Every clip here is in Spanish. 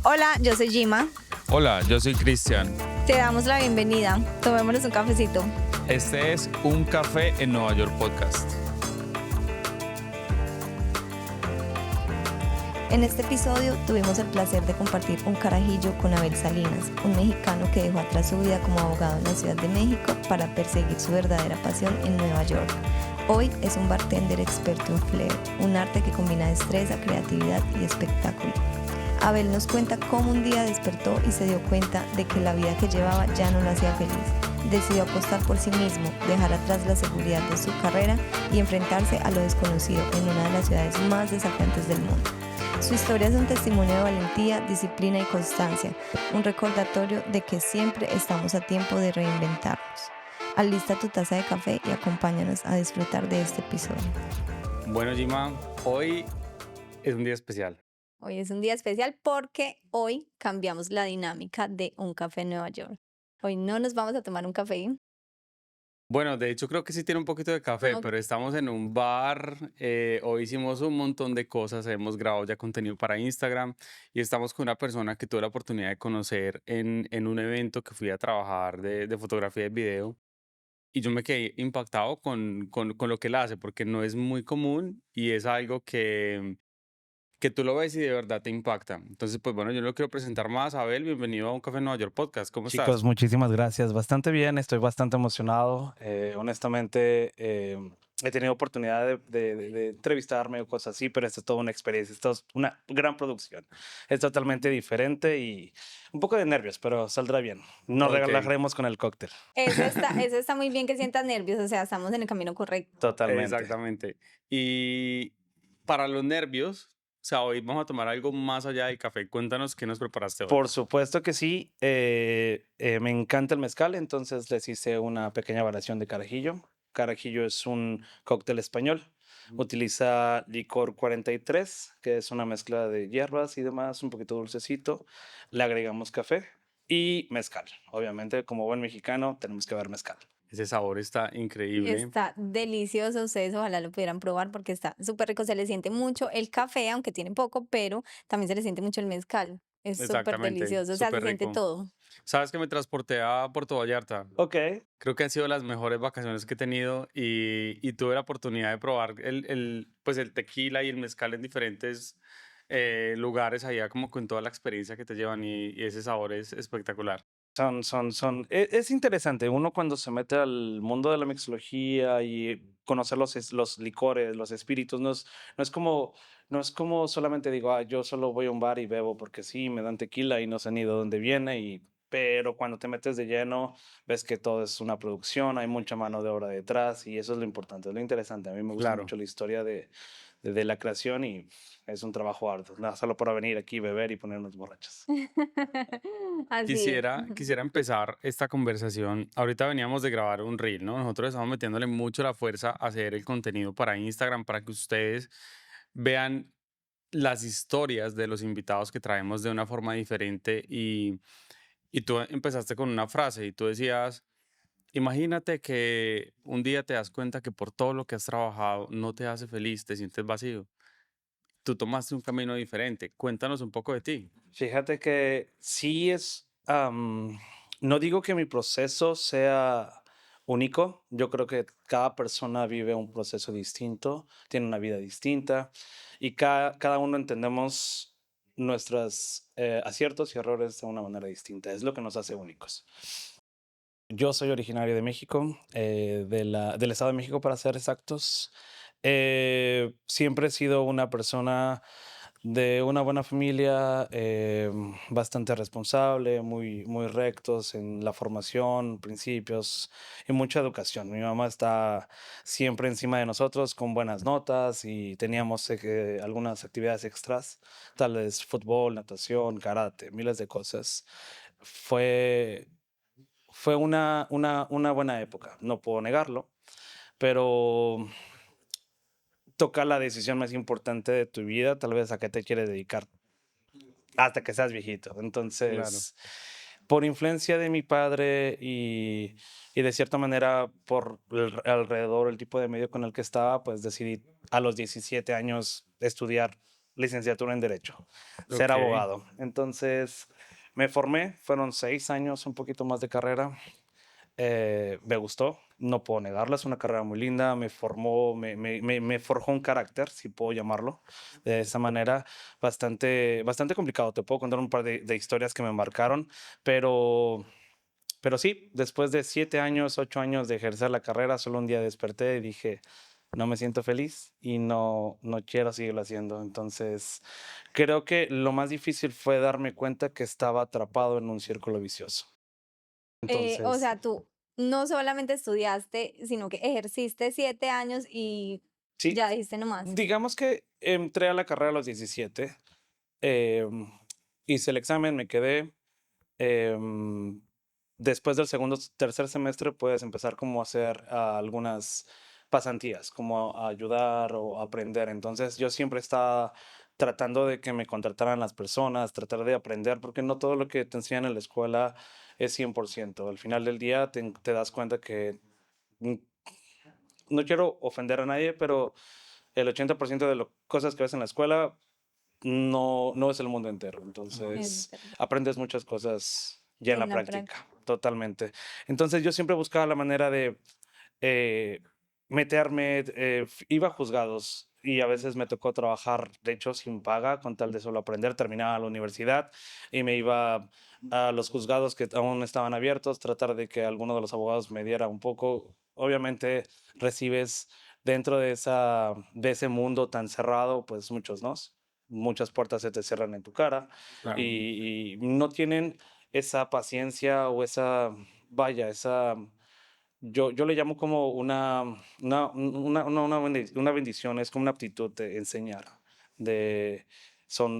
Hola, yo soy Gima. Hola, yo soy Cristian. Te damos la bienvenida. Tomémonos un cafecito. Este es Un Café en Nueva York podcast. En este episodio tuvimos el placer de compartir un carajillo con Abel Salinas, un mexicano que dejó atrás su vida como abogado en la Ciudad de México para perseguir su verdadera pasión en Nueva York. Hoy es un bartender experto en flair, un arte que combina destreza, creatividad y espectáculo. Abel nos cuenta cómo un día despertó y se dio cuenta de que la vida que llevaba ya no lo hacía feliz. Decidió apostar por sí mismo, dejar atrás la seguridad de su carrera y enfrentarse a lo desconocido en una de las ciudades más desafiantes del mundo. Su historia es un testimonio de valentía, disciplina y constancia, un recordatorio de que siempre estamos a tiempo de reinventarnos. Alista tu taza de café y acompáñanos a disfrutar de este episodio. Bueno, Gima, hoy es un día especial. Hoy es un día especial porque hoy cambiamos la dinámica de Un Café en Nueva York. Hoy no nos vamos a tomar un café. Bueno, de hecho creo que sí tiene un poquito de café, Ok. pero estamos en un bar. Hoy hicimos un montón de cosas, hemos grabado ya contenido para Instagram y estamos con una persona que tuve la oportunidad de conocer en un evento que fui a trabajar de fotografía y video. Y yo me quedé impactado con lo que él hace, porque no es muy común y es algo que tú lo ves y de verdad te impacta. Entonces, pues bueno, yo no lo quiero presentar más. Abel, bienvenido a Un Café en Nueva York podcast. ¿Cómo Chicos, estás? muchísimas gracias. Bastante bien, estoy bastante emocionado. Honestamente, he tenido oportunidad de entrevistarme o cosas así, pero esto es toda una experiencia, esto es una gran producción. Es totalmente diferente y un poco de nervios, pero saldrá bien. Nos Ok, relajaremos con el cóctel. Eso está muy bien que sientas nervios, o sea, estamos en el camino correcto. Totalmente. exactamente. Y para los nervios, o sea, hoy vamos a tomar algo más allá del café. Cuéntanos qué nos preparaste hoy. Por supuesto que sí. Me encanta el mezcal, entonces les hice una pequeña variación de carajillo. Carajillo es un cóctel español. Utiliza licor 43, que es una mezcla de hierbas y demás, un poquito dulcecito. Le agregamos café y mezcal. Obviamente, como buen mexicano, tenemos que ver mezcal. Ese sabor está increíble. Está delicioso, ustedes ojalá lo pudieran probar porque está súper rico, se le siente mucho el café, aunque tiene poco, pero también se le siente mucho el mezcal. Es súper Exactamente, delicioso, o sea, se súper siente rico. todo. Sabes que me transporté a Puerto Vallarta. Ok. Creo que han sido las mejores vacaciones que he tenido y tuve la oportunidad de probar pues el tequila y el mezcal en diferentes lugares allá, como con toda la experiencia que te llevan y ese sabor es espectacular. Es interesante. Uno cuando se mete al mundo de la mixología y conocer los licores, los espíritus, no es como solamente digo, yo solo voy a un bar y bebo porque sí, me dan tequila y no sé ni de dónde viene, pero cuando te metes de lleno, ves que todo es una producción, hay mucha mano de obra detrás y eso es lo importante, es lo interesante. A mí me gusta Claro. mucho la historia de la creación y es un trabajo arduo. Nada, solo para venir aquí, beber y ponernos borrachos. Así es. Quisiera empezar esta conversación. Ahorita veníamos de grabar un reel, ¿no? Nosotros estamos metiéndole mucho la fuerza a hacer el contenido para Instagram, para que ustedes vean las historias de los invitados que traemos de una forma diferente y tú empezaste con una frase y tú decías, imagínate que un día te das cuenta que por todo lo que has trabajado no te hace feliz, te sientes vacío. Tú tomaste un camino diferente. Cuéntanos un poco de ti. Fíjate que sí no digo que mi proceso sea único, yo creo que cada persona vive un proceso distinto, tiene una vida distinta y cada uno entendemos nuestros aciertos y errores de una manera distinta, es lo que nos hace únicos. Yo soy originario de México, del Estado de México para ser exactos. Siempre he sido una persona de una buena familia, bastante responsable, muy rectos en la formación, principios y mucha educación. Mi mamá está siempre encima de nosotros con buenas notas y teníamos algunas actividades extras, tal vez fútbol, natación, karate, miles de cosas. Fue, fue una buena época, no puedo negarlo, pero toca la decisión más importante de tu vida, tal vez a qué te quieres dedicar hasta que seas viejito. Claro. Entonces, por influencia de mi padre y de cierta manera por alrededor, el tipo de medio con el que estaba, pues decidí a los 17 años estudiar licenciatura en Derecho, ser Ok. abogado. Entonces me formé, fueron 6 años, un poquito más de carrera. Me gustó, no puedo negarlo, es una carrera muy linda, me formó, me forjó un carácter, si puedo llamarlo, de esa manera, bastante complicado. Te puedo contar un par de historias que me marcaron, pero, pero sí, después de 7 años, 8 años de ejercer la carrera, solo un día desperté y dije, no me siento feliz y no quiero seguirlo haciendo. Entonces, creo que lo más difícil fue darme cuenta que estaba atrapado en un círculo vicioso. O Entonces, sea, tú no solamente estudiaste, sino que ejerciste 7 años y sí, ya dijiste no más. digamos que entré a la carrera a los 17, em, hice el examen, me quedé. em, Después del segundo, tercer semestre puedes empezar como a hacer algunas pasantías, como a ayudar o aprender. Entonces yo siempre estaba tratando de que me contrataran las personas, tratar de aprender, porque no todo lo que te enseñan en la escuela es 100%. Al final del día te das cuenta que mm, no quiero ofender a nadie, pero el 80% de las cosas que ves en la escuela no es el mundo entero. Es Entonces, verdad. aprendes muchas cosas ya en En la la práctica. práctica, totalmente. Entonces, yo siempre buscaba la manera de eh, meterme, iba a juzgados y a veces me tocó trabajar, de hecho, sin paga, con tal de solo aprender. Terminaba la universidad y me iba a los juzgados que aún estaban abiertos, tratar de que alguno de los abogados me diera un poco. Obviamente, recibes dentro de ese mundo tan cerrado, pues muchos no. Muchas puertas se te cierran en tu cara Claro. y no tienen esa paciencia o vaya, yo le llamo como una bendición, es como una aptitud de enseñar, de,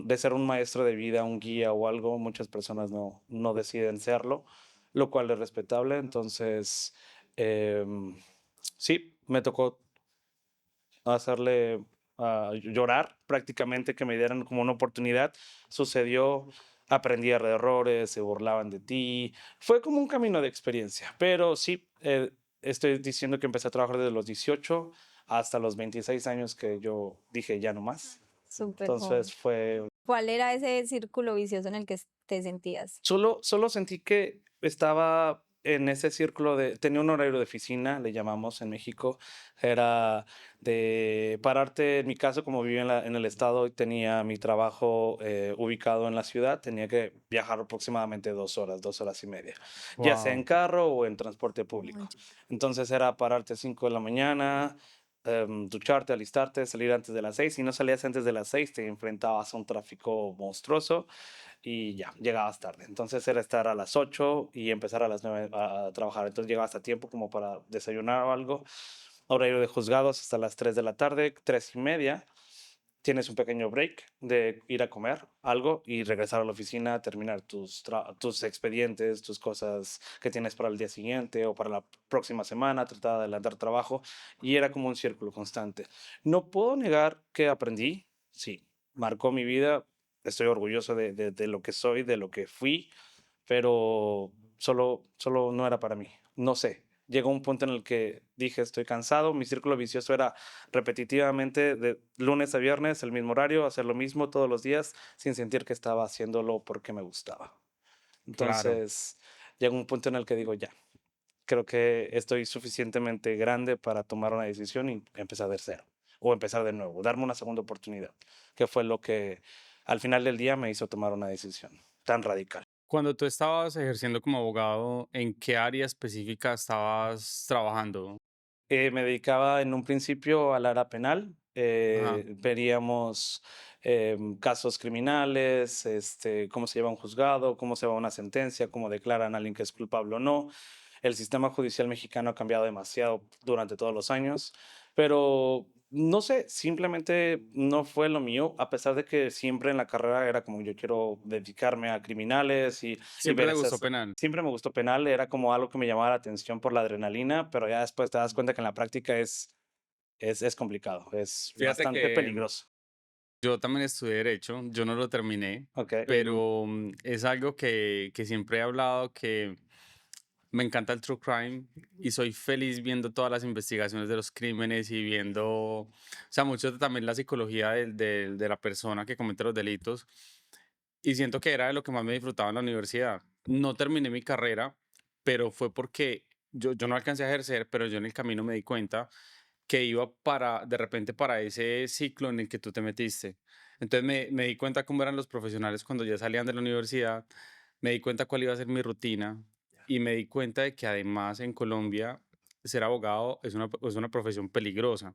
de ser un maestro de vida, un guía o algo. Muchas personas no deciden serlo, lo cual es respetable. Entonces, sí, me tocó hacerle llorar prácticamente, que me dieran como una oportunidad. Sucedió, aprendí de errores, se burlaban de ti. Fue como un camino de experiencia, pero sí, estoy diciendo que empecé a trabajar desde los 18 hasta los 26 años que yo dije ya no más. Súper joven. Entonces fue ¿Cuál era ese círculo vicioso en el que te sentías? solo sentí que estaba en ese círculo tenía un horario de oficina, le llamamos en México, era de pararte, en mi caso, como vivía en el estado y tenía mi trabajo ubicado en la ciudad, tenía que viajar aproximadamente 2 horas, 2 horas y media, ya sea en Wow. carro o en transporte público. Mucho. Entonces era pararte a 5 de la mañana, ducharte, alistarte, salir antes de las 6. Si no salías antes de las 6, te enfrentabas a un tráfico monstruoso y ya, llegabas tarde. Entonces era estar a las 8 y empezar a las 9 a trabajar. Entonces llegabas a tiempo como para desayunar o algo. Horario de juzgados hasta las 3 de la tarde, 3:30. Tienes un pequeño break de ir a comer algo y regresar a la oficina, terminar tus expedientes, tus cosas que tienes para el día siguiente o para la próxima semana, tratar de adelantar trabajo. Y era como un círculo constante. No puedo negar que aprendí, sí, marcó mi vida. Estoy orgulloso de lo que soy, de lo que fui, pero solo no era para mí. No sé. Llegó un punto en el que dije, estoy cansado. Mi círculo vicioso era repetitivamente de lunes a viernes, el mismo horario, hacer lo mismo todos los días, sin sentir que estaba haciéndolo porque me gustaba. Claro. Entonces, llegó un punto en el que digo, ya, creo que estoy suficientemente grande para tomar una decisión y empezar de cero, o empezar de nuevo, darme una segunda oportunidad, que fue lo que al final del día me hizo tomar una decisión tan radical. Cuando tú estabas ejerciendo como abogado, ¿en qué área específica estabas trabajando? Me dedicaba en un principio al área penal. Ajá. Veríamos casos criminales, cómo se lleva un juzgado, cómo se va una sentencia, cómo declaran a alguien que es culpable o no. El sistema judicial mexicano ha cambiado demasiado durante todos los años, pero no sé, simplemente no fue lo mío, a pesar de que siempre en la carrera era como yo quiero dedicarme a criminales y Siempre ver te gustó esas. penal. Siempre me gustó penal, era como algo que me llamaba la atención por la adrenalina, pero ya después te das cuenta que en la práctica es complicado, es Fíjate bastante que peligroso. yo también estudié derecho, yo no lo terminé, Ok, pero es algo que siempre he hablado, que Me encanta el true crime y soy feliz viendo todas las investigaciones de los crímenes y viendo, o sea, mucho también la psicología de la persona que comete los delitos. Y siento que era de lo que más me disfrutaba en la universidad. No terminé mi carrera, pero fue porque yo no alcancé a ejercer, pero yo en el camino me di cuenta que iba de repente para ese ciclo en el que tú te metiste. Entonces me di cuenta cómo eran los profesionales cuando ya salían de la universidad, me di cuenta cuál iba a ser mi rutina y me di cuenta de que además en Colombia ser abogado es una profesión peligrosa.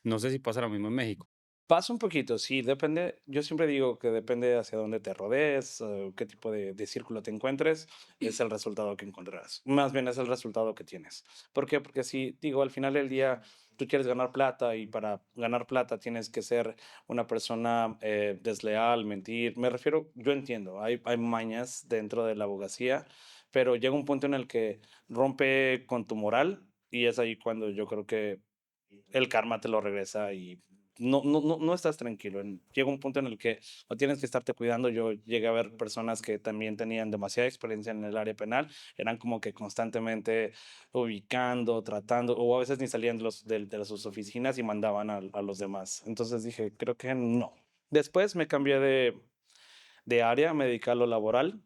No sé si pasa lo mismo en México. Pasa un poquito, sí, depende. Yo siempre digo que depende hacia dónde te rodees, qué tipo de círculo te encuentres, es el resultado que encontrarás. Más bien es el resultado que tienes. ¿Por qué? Porque si, digo, al final del día tú quieres ganar plata y para ganar plata tienes que ser una persona desleal, mentir. Me refiero, yo entiendo, hay mañas dentro de la abogacía, pero llega un punto en el que rompe con tu moral y es ahí cuando yo creo que el karma te lo regresa y no estás tranquilo. Llega un punto en el que no tienes que estarte cuidando. Yo llegué a ver personas que también tenían demasiada experiencia en el área penal, eran como que constantemente ubicando, tratando, o a veces ni salían de sus oficinas y mandaban a los demás. Entonces dije, creo que no. Después me cambié de área, me dediqué a lo laboral,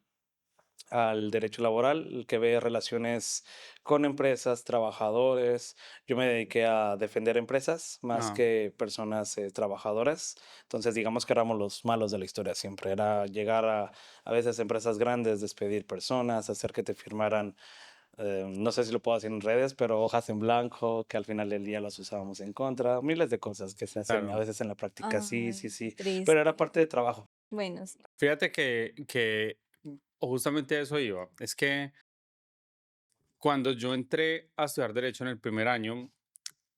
al derecho laboral, el que ve relaciones con empresas, trabajadores. Yo me dediqué a defender empresas más Ah, que personas trabajadoras. Entonces, digamos que éramos los malos de la historia siempre. Era llegar a veces empresas grandes, despedir personas, hacer que te firmaran, no sé si lo puedo hacer en redes, pero hojas en blanco, que al final del día las usábamos en contra. Miles de cosas que se hacen a claro. veces en la práctica, sí, Ay, sí, sí. Pero era triste. parte de trabajo. Bueno, sí. Fíjate que o justamente a eso iba. Es que cuando yo entré a estudiar Derecho en el primer año,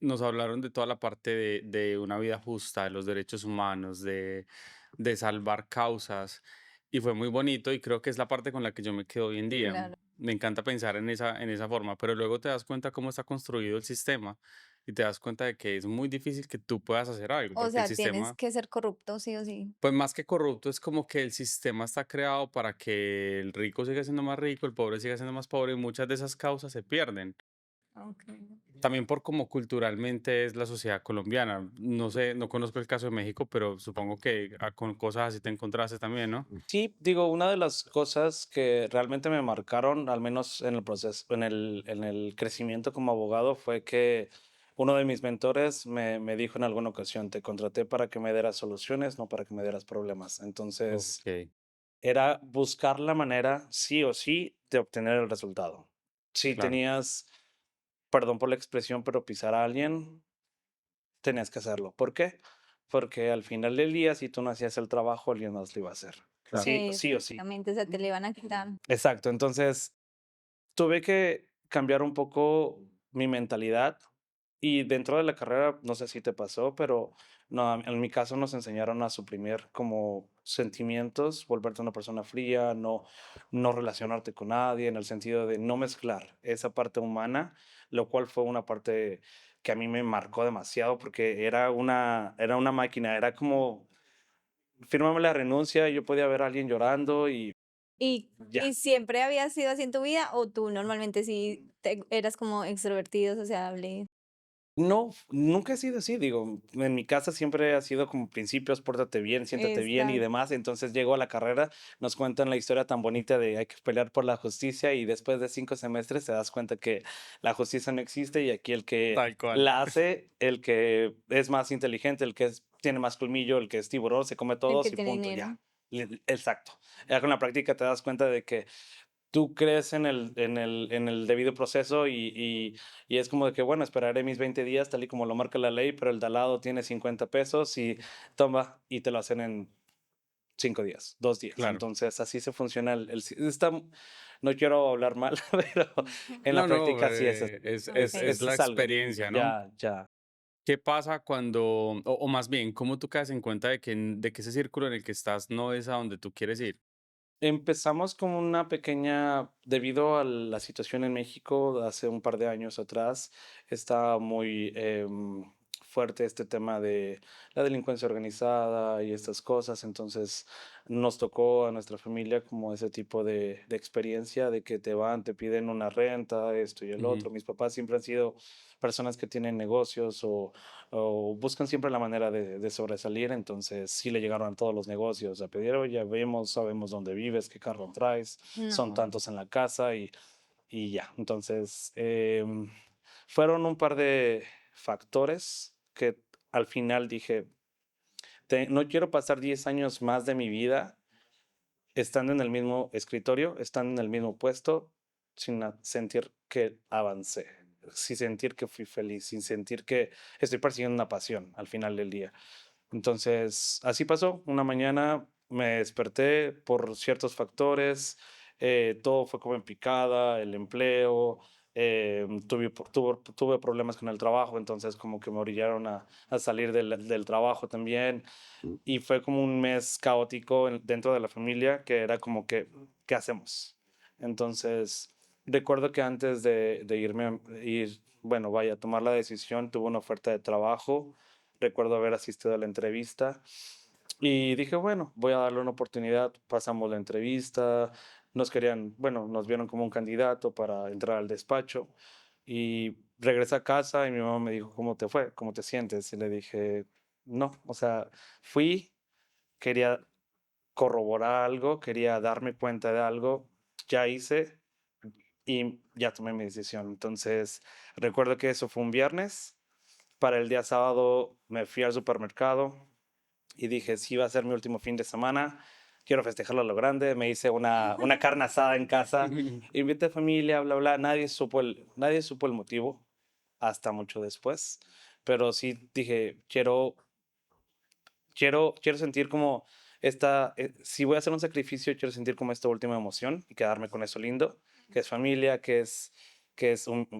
nos hablaron de toda la parte de una vida justa, de los derechos humanos, de salvar causas, y fue muy bonito y creo que es la parte con la que yo me quedo hoy en día. Claro. Me encanta pensar en esa forma, pero luego te das cuenta cómo está construido el sistema y te das cuenta de que es muy difícil que tú puedas hacer algo, O porque el sea, tienes sistema, que ser corrupto, sí o sí. pues más que corrupto, es como que el sistema está creado para que el rico siga siendo más rico, el pobre siga siendo más pobre y muchas de esas causas se pierden. Okay. También por cómo culturalmente es la sociedad colombiana. No sé, no conozco el caso de México, pero supongo que con cosas así te encontraste también, ¿no? Sí, digo, una de las cosas que realmente me marcaron, al menos en el proceso, en el crecimiento como abogado, fue que uno de mis mentores me dijo en alguna ocasión, te contraté para que me dieras soluciones, no para que me dieras problemas. Entonces, Ok, era buscar la manera, sí o sí, de obtener el resultado. Si claro. tenías, perdón por la expresión, pero pisar a alguien, tenías que hacerlo. ¿Por qué? Porque al final del día, si tú no hacías el trabajo, alguien más lo iba a hacer. Claro. Sí, Sí, sí o sí. prácticamente, o sea, te le van a quitar. Exacto, entonces tuve que cambiar un poco mi mentalidad y dentro de la carrera, no sé si te pasó, pero no, en mi caso nos enseñaron a suprimir como sentimientos, volverte una persona fría, no relacionarte con nadie en el sentido de no mezclar esa parte humana, lo cual fue una parte que a mí me marcó demasiado porque era una máquina, era como, fírmame la renuncia y yo podía ver a alguien llorando y ya. ¿Y siempre había sido así en tu vida o tú normalmente sí eras como extrovertido, sociable? No, nunca he sido así, digo, en mi casa siempre ha sido como principios, pórtate bien, siéntate bien y Exacto. demás, entonces llego a la carrera, nos cuentan la historia tan bonita de hay que pelear por la justicia y después de 5 semestres te das cuenta que la justicia no existe y aquí el que Tal cual. la hace, el que es más inteligente, tiene más colmillo, el que es tiburón, se come El que todos y tiene punto, dinero. ya. Exacto. Ya con la práctica te das cuenta de que tú crees en el debido proceso y es como de que, bueno, esperaré mis 20 días tal y como lo marca la ley, pero el de al lado tiene 50 pesos y toma y te lo hacen en 5 días, 2 días. Claro. Entonces, así se funciona no quiero hablar mal, pero en la No, no, práctica sí es así. es la Es algo. experiencia, ¿no? Ya, ya. ¿Qué pasa cuando, o más bien, cómo tú caes en cuenta de que ese círculo en el que estás no es a donde tú quieres ir? Empezamos con una pequeña, debido a la situación en México hace un par de años atrás, está muy fuerte este tema de la delincuencia organizada y estas cosas. Entonces nos tocó a nuestra familia como ese tipo de experiencia de que te van, te piden una renta, esto y el Ujú. otro. Mis papás siempre han sido personas que tienen negocios o buscan siempre la manera de sobresalir. Entonces sí le llegaron a todos los negocios a pedir, oye, vemos, sabemos dónde vives, qué carro traes, son No. tantos en la casa y ya. Entonces, fueron un par de factores que al final dije, no quiero pasar 10 años más de mi vida estando en el mismo escritorio, estando en el mismo puesto, sin sentir que avancé, sin sentir que fui feliz, sin sentir que estoy persiguiendo una pasión al final del día. Entonces, así pasó. Una mañana me desperté por ciertos factores, todo fue como en picada, el empleo, tuve problemas con el trabajo, entonces como que me orillaron a salir del trabajo también. Y fue como un mes caótico dentro de la familia, que era como que, ¿qué hacemos? Entonces, recuerdo que antes de irme, bueno, vaya, a tomar la decisión, tuve una oferta de trabajo. Recuerdo haber asistido a la entrevista y dije, bueno, voy a darle una oportunidad. Pasamos la entrevista, nos querían, bueno, nos vieron como un candidato para entrar al despacho y regresé a casa y mi mamá me dijo, ¿cómo te fue? ¿Cómo te sientes? Y le dije, no, o sea, fui, quería corroborar algo, quería darme cuenta de algo, ya hice y ya tomé mi decisión. Entonces, recuerdo que eso fue un viernes. Para el día sábado me fui al supermercado y dije, sí, va a ser mi último fin de semana. Quiero festejarlo a lo grande. Me hice una carne asada en casa. Invité familia, bla, bla. Nadie supo el motivo hasta mucho después. Pero sí dije, quiero sentir como si voy a hacer un sacrificio, quiero sentir como esta última emoción y quedarme con eso lindo, que es familia, que es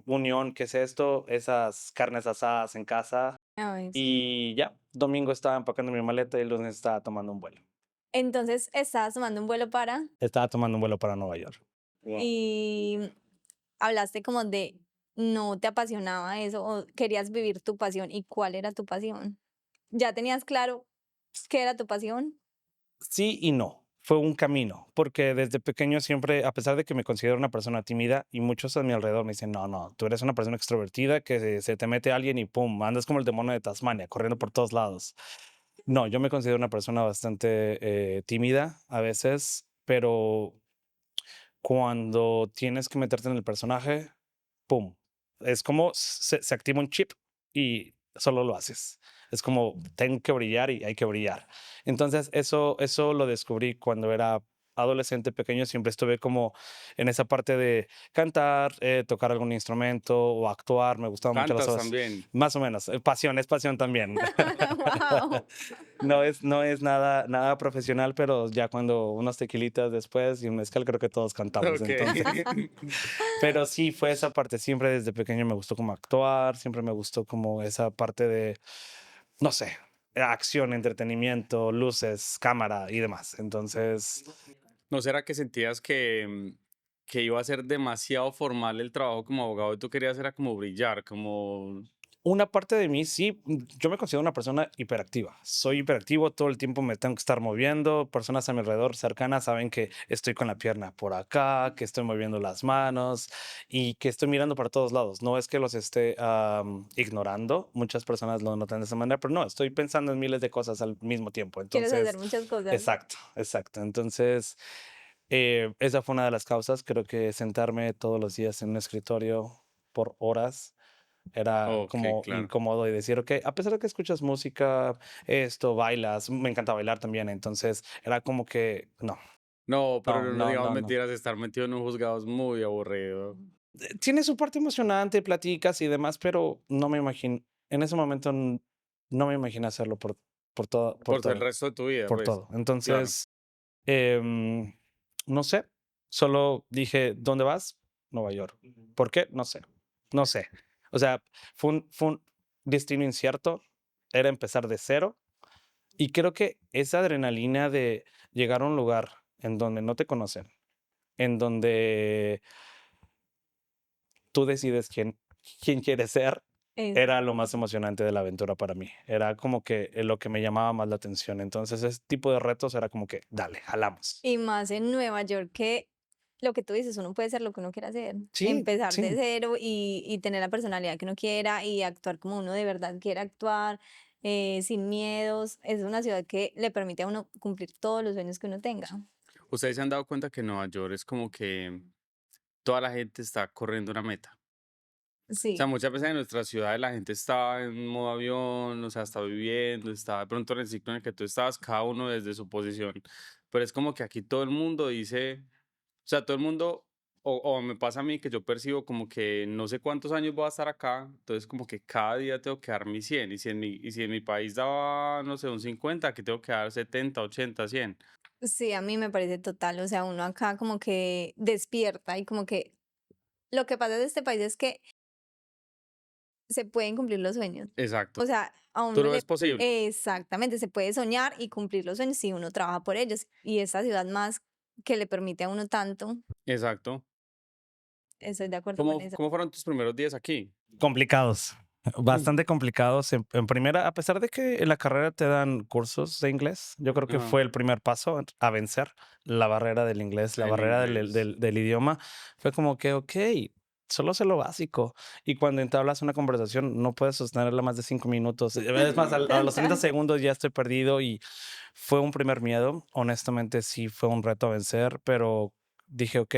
unión, que es esto, esas carnes asadas en casa. Ay, sí. Y ya, domingo estaba empacando mi maleta y el lunes estaba tomando un vuelo. Entonces, estabas tomando un vuelo para Estaba tomando un vuelo para Nueva York. Wow. y hablaste como de no te apasionaba eso o querías vivir tu pasión. ¿Y cuál era tu pasión? ¿Ya tenías claro qué era tu pasión? Sí y no. Fue un camino, porque desde pequeño siempre, a pesar de que me considero una persona tímida y muchos a mi alrededor me dicen, no, no, tú eres una persona extrovertida que se te mete alguien y pum, andas como el demonio de Tasmania, corriendo por todos lados. No, yo me considero una persona bastante tímida a veces, pero cuando tienes que meterte en el personaje, pum, es como se activa un chip y solo lo haces. Es como, tengo que brillar y hay que brillar. Entonces, eso lo descubrí cuando era adolescente pequeño. Siempre estuve como en esa parte de cantar, tocar algún instrumento o actuar. Me gustaban mucho las Cantas cosas. también. Más o menos. Pasión, es pasión también. Wow. No es nada profesional, pero ya cuando unos tequilitas después y un mezcal, creo que todos cantamos. Ok. Entonces, pero sí, fue esa parte. Siempre desde pequeño me gustó como actuar, siempre me gustó como esa parte de, no sé, acción, entretenimiento, luces, cámara y demás. Entonces, ¿No será que sentías que iba a ser demasiado formal el trabajo como abogado y tú querías era como brillar, como... una parte de mí, sí, yo me considero una persona hiperactiva. Soy hiperactivo, todo el tiempo me tengo que estar moviendo. Personas a mi alrededor cercanas saben que estoy con la pierna por acá, que estoy moviendo las manos y que estoy mirando para todos lados. No es que los esté ignorando, muchas personas lo notan de esa manera, pero no, estoy pensando en miles de cosas al mismo tiempo. Quieres hacer Entonces, muchas cosas. exacto, exacto. Entonces, esa fue una de las causas. Creo que sentarme todos los días en un escritorio por horas era Ok, como claro. incómodo y decir, ok, a pesar de que escuchas música, esto, bailas, me encanta bailar también, entonces era como que, no, No, pero no, no no, digamos no, no. mentiras, estar metido en un juzgado es muy aburrido. Tiene su parte emocionante, platicas y demás, pero no me imagino, en ese momento no me imaginé hacerlo por todo, por Por todo el todo, resto de tu vida, por pues. todo. Claro. Entonces, em, no sé, solo dije, ¿dónde vas? Nueva York. ¿Por qué? No sé, no sé. O sea, fue un destino incierto, era empezar de cero y creo que esa adrenalina de llegar a un lugar en donde no te conocen, en donde tú decides quién quieres ser Es- era lo más emocionante de la aventura para mí. Era como que lo que me llamaba más la atención. Entonces, ese tipo de retos era como que, dale, jalamos. Y más en Nueva York que lo que tú dices, uno puede ser lo que uno quiera hacer, Sí, empezar de sí. cero y tener la personalidad que uno quiera y actuar como uno de verdad quiere actuar, sin miedos. Es una ciudad que le permite a uno cumplir todos los sueños que uno tenga. ¿Ustedes se han dado cuenta que Nueva York es como que toda la gente está corriendo una meta? O sea, Sí, muchas veces en nuestras ciudades la gente está en modo avión, o sea, está viviendo, está de pronto en el ciclo en el que tú estás, cada uno desde su posición. Pero es como que aquí todo el mundo dice, o sea, todo el mundo, o me pasa a mí que yo percibo como que no sé cuántos años voy a estar acá, entonces como que cada día tengo que dar mi 100, y si en mi país daba, no sé, un 50, aquí tengo que dar 70, 80, 100. sí, a mí me parece total. O sea, uno acá como que despierta y como que lo que pasa de este país es que se pueden cumplir los sueños. Exacto. O sea, a ¿Tú uno lo le... ves posible? Exactamente, se puede soñar y cumplir los sueños si uno trabaja por ellos. Y esta ciudad más que le permite a uno tanto, Exacto. estoy de acuerdo con ¿Cómo, eso. cómo fueron tus primeros días aquí? Complicados, bastante complicados. En primera, a pesar de que en la carrera te dan cursos de inglés, yo creo que Ajá, fue el primer paso a vencer la barrera del inglés, la el barrera inglés. del idioma. Fue como que, ok, solo sé lo básico. Y cuando entablas una conversación, no puedes sostenerla más de 5 minutos. Es más, a los 30 segundos ya estoy perdido y fue un primer miedo. Honestamente, sí fue un reto a vencer, pero dije, ok,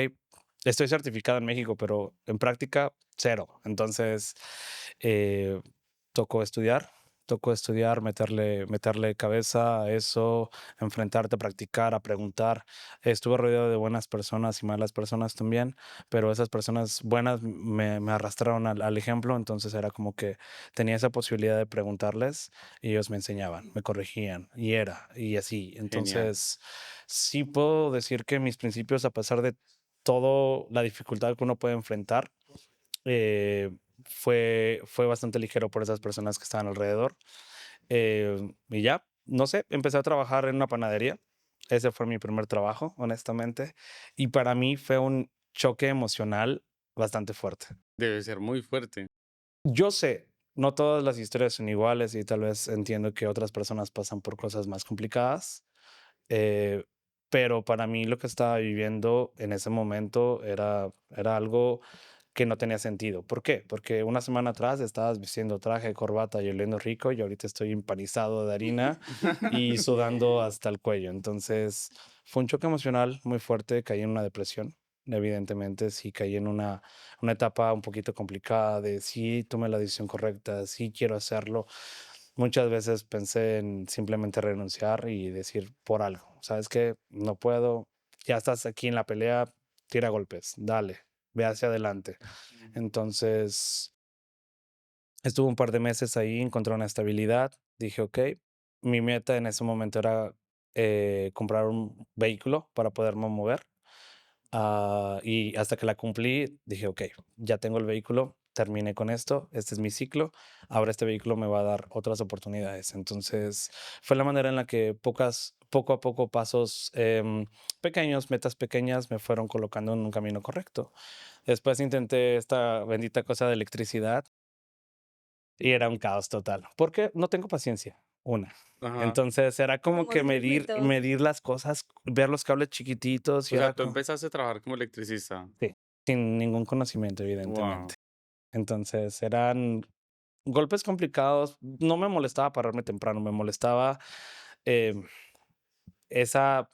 estoy certificado en México, pero en práctica, cero. Entonces, eh, tocó estudiar, tocó estudiar, meterle cabeza a eso, enfrentarte a practicar, a preguntar. Estuve rodeado de buenas personas y malas personas también, pero esas personas buenas me arrastraron al ejemplo, entonces era como que tenía esa posibilidad de preguntarles y ellos me enseñaban, me corregían y así. Genial. Entonces, sí puedo decir que mis principios, a pesar de toda la dificultad que uno puede enfrentar, eh, fue bastante ligero por esas personas que estaban alrededor. Y ya, no sé, empecé a trabajar en una panadería. Ese fue mi primer trabajo, honestamente. Y para mí fue un choque emocional bastante fuerte. Debe ser muy fuerte. Yo sé, no todas las historias son iguales y tal vez entiendo que otras personas pasan por cosas más complicadas, eh, pero para mí lo que estaba viviendo en ese momento era algo que no tenía sentido. ¿Por qué? Porque una semana atrás estabas vistiendo traje, corbata y oliendo rico y ahorita estoy empanizado de harina y sudando hasta el cuello. Entonces fue un choque emocional muy fuerte, caí en una depresión. Evidentemente, sí caí en una etapa un poquito complicada de sí tomé la decisión correcta, sí quiero hacerlo. Muchas veces pensé en simplemente renunciar y decir por algo, ¿sabes qué? No puedo, ya estás aquí en la pelea, tira golpes, dale, ve hacia adelante. Entonces, estuve un par de meses ahí, encontré una estabilidad, dije, ok, mi meta en ese momento era comprar un vehículo para poderme mover. Y hasta que la cumplí, dije, ok, ya tengo el vehículo, terminé con esto, este es mi ciclo, ahora este vehículo me va a dar otras oportunidades. Entonces, fue la manera en la que poco a poco, pasos pequeños, metas pequeñas, me fueron colocando en un camino correcto. Después intenté esta bendita cosa de electricidad y era un caos total, porque no tengo paciencia, una. Ajá. Entonces era como Como que circuitos. medir las cosas, ver los cables chiquititos y O sea, era tú como... empezaste a trabajar como electricista. Sí, sin ningún conocimiento, Wow. evidentemente. Entonces, eran golpes complicados. No me molestaba pararme temprano, me molestaba, em, esa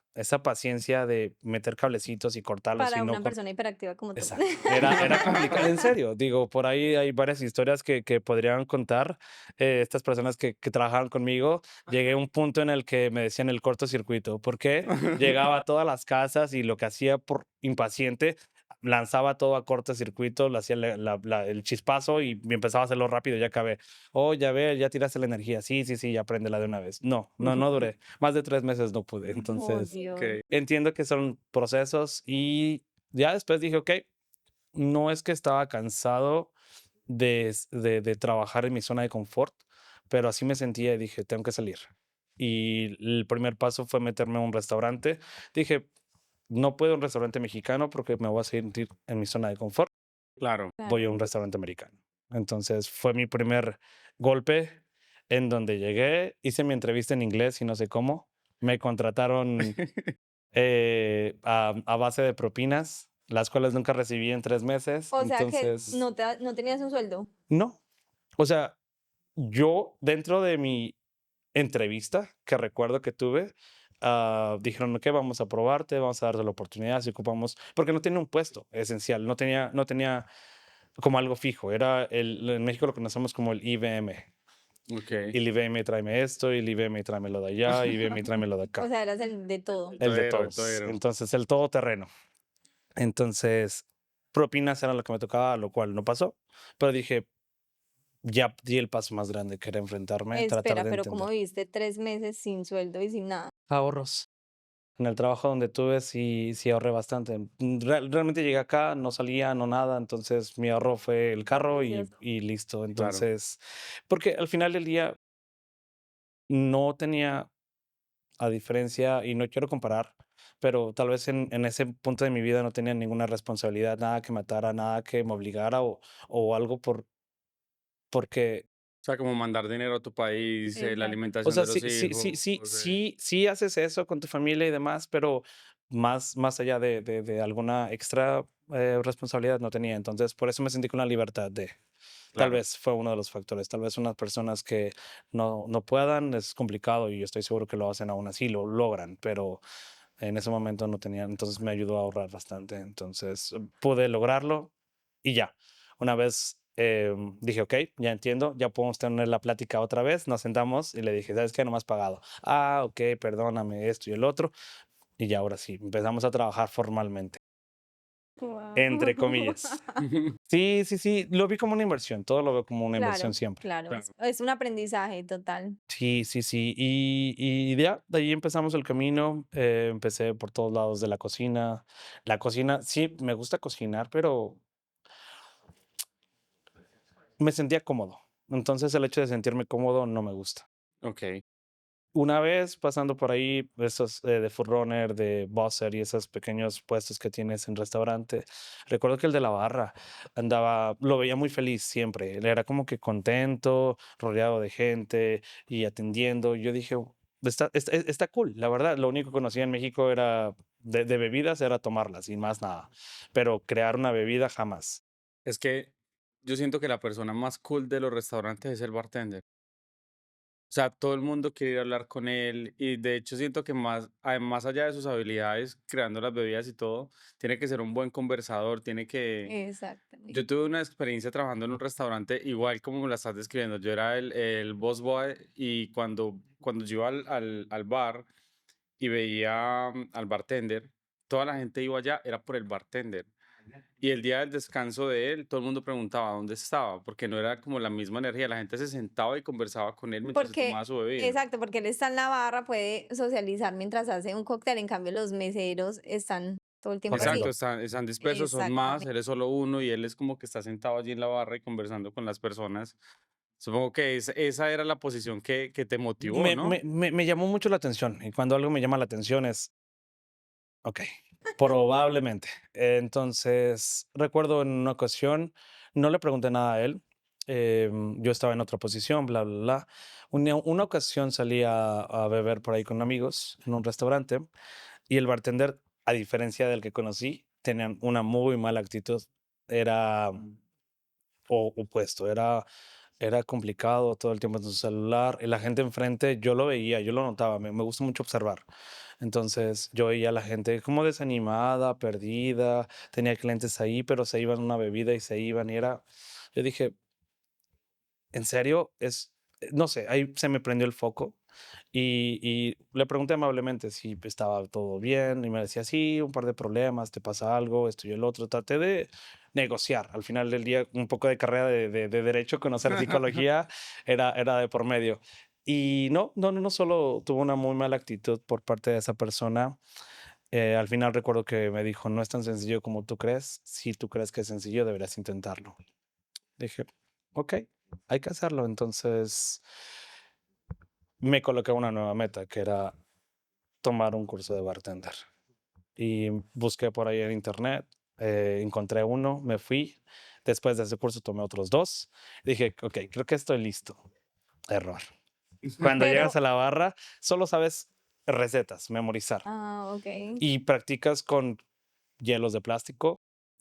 paciencia de meter cablecitos y cortarlos y Para no una persona hiperactiva como tú. exacto. Era complicado, en serio, digo, por ahí hay varias historias que podrían contar, estas personas que trabajaban conmigo. Llegué a un punto en el que me decían el cortocircuito, ¿por qué? Llegaba a todas las casas y lo que hacía por impaciente, lanzaba todo a cortocircuito, lo hacía el chispazo y empezaba a hacerlo rápido, ya acabé. Oh, ya ve, ya tiraste la energía. Sí, sí, sí, ya préndela de una vez. No duré. Más de 3 meses no pude. Oh, Entonces, Dios. Ok, entiendo que son procesos y ya después dije, ok, no es que estaba cansado de trabajar en mi zona de confort, pero así me sentía y dije, tengo que salir. Y el primer paso fue meterme a un restaurante. Dije, no puedo a un restaurante mexicano porque me voy a sentir en mi zona de confort. claro. Voy Claro. a un restaurante americano. Entonces fue mi primer golpe en donde llegué, hice mi entrevista en inglés y no sé cómo. Me contrataron a base de propinas, las cuales nunca recibí en 3 meses. O sea que Entonces, no tenías un sueldo. no. O sea, yo dentro de mi entrevista que recuerdo que tuve, dijeron, ok, vamos a probarte, vamos a darte la oportunidad si ocupamos, porque no tenía un puesto esencial, no tenía como algo fijo, en México lo conocemos como el IBM. Ok. Y el IBM tráeme esto, y el IBM tráeme lo de allá, y IBM tráeme lo de O acá. sea, eras el de todo. El El de todero, el todos. todero. Entonces, el todoterreno. Entonces, propinas era lo que me tocaba, lo cual no pasó. Pero dije, ya di el paso más grande, que era enfrentarme, tratar Espera, de pero ¿cómo entender. viviste 3 meses sin sueldo y sin nada? Ahorros. En el trabajo donde tuve sí ahorré bastante. Realmente llegué acá, no salía, no nada, entonces mi ahorro fue el carro Delicioso. y listo. Claro. Entonces, porque al final del día no tenía, a diferencia, y no quiero comparar, pero tal vez en ese punto de mi vida no tenía ninguna responsabilidad, nada que me atara, nada que me obligara o algo porque, O sea, como mandar dinero a tu país, la Exacto. o alimentación sea, de los hijos. sí haces eso con tu familia y demás, pero más allá de alguna extra responsabilidad no tenía. Entonces, por eso me sentí con la libertad de, tal Claro. vez fue uno de los factores. Tal vez unas personas que no puedan, es complicado y yo estoy seguro que lo hacen aún así, lo logran, pero en ese momento no tenía, entonces me ayudó a ahorrar bastante. Entonces pude lograrlo y ya. Una vez dije, ok, ya entiendo, ya podemos tener la plática otra vez. Nos sentamos y le dije, ¿sabes qué? No me has pagado. Ah, ok, perdóname esto y el otro. Y ya ahora sí, empezamos a trabajar formalmente, Guau. entre comillas. Sí, lo vi como una inversión, todo lo veo como una inversión Claro, siempre. claro. Claro. Es un aprendizaje total. Sí. Y ya, de ahí empezamos el camino. Empecé por todos lados de la cocina. La cocina, sí, me gusta cocinar, pero me sentía cómodo. Entonces el hecho de sentirme cómodo no me gusta. Ok. Una vez pasando por ahí, esos de Food Runner, de Busser y esos pequeños puestos que tienes en restaurante, recuerdo que el de la barra andaba, lo veía muy feliz siempre. Él era como que contento, rodeado de gente y atendiendo. Yo dije, está cool, la verdad. Lo único que conocía en México era de bebidas, era tomarlas y más nada. Pero crear una bebida jamás. Es que yo siento que la persona más cool de los restaurantes es el bartender. O sea, todo el mundo quiere ir a hablar con él y de hecho siento que más allá de sus habilidades creando las bebidas y todo, tiene que ser un buen conversador, Yo Exactamente. tuve una experiencia trabajando en un restaurante igual como me la estás describiendo. Yo era el boss boy y cuando yo iba al bar y veía al bartender, toda la gente iba allá, era por el bartender. Y el día del descanso de él, todo el mundo preguntaba dónde estaba, porque no era como la misma energía. La gente se sentaba y conversaba con él mientras se tomaba Porque, su bebida. exacto, porque él está en la barra, puede socializar mientras hace un cóctel, en cambio los meseros están todo el tiempo Exacto, así. Correcto. están dispersos, son más, Exactamente. él es solo uno y él es como que está sentado allí en la barra y conversando con las personas. Supongo que esa era la posición que te motivó, ¿no? Me llamó mucho la atención y cuando algo me llama la atención es, ok, probablemente. Entonces, recuerdo en una ocasión, no le pregunté nada a él. Yo estaba en otra posición, bla, bla, bla. Una ocasión salí a beber por ahí con amigos en un restaurante y el bartender, a diferencia del que conocí, tenía una muy mala actitud. Era opuesto, era complicado todo el tiempo en su celular y la gente enfrente, yo lo veía, yo lo notaba, me gusta mucho observar. Entonces yo veía a la gente como desanimada, perdida, tenía clientes ahí, pero se iban a una bebida y se iban y era, yo dije, ¿en serio? No sé, ahí se me prendió el foco y le pregunté amablemente si estaba todo bien y me decía, sí, un par de problemas, te pasa algo, esto y el otro. Traté de negociar. Al final del día, un poco de carrera de derecho, conocer psicología era de por medio. Y no solo tuvo una muy mala actitud por parte de esa persona. Al final recuerdo que me dijo, no es tan sencillo como tú crees. Si tú crees que es sencillo, deberías intentarlo. Dije, ok, hay que hacerlo. Entonces me coloqué una nueva meta, que era tomar un curso de bartender. Y busqué por ahí en internet, encontré uno, me fui, Después de ese curso tomé otros 2. Dije, ok, creo que estoy listo. Error. Cuando Pero, llegas a la barra, solo sabes recetas, memorizar. ok. Y practicas con hielos de plástico,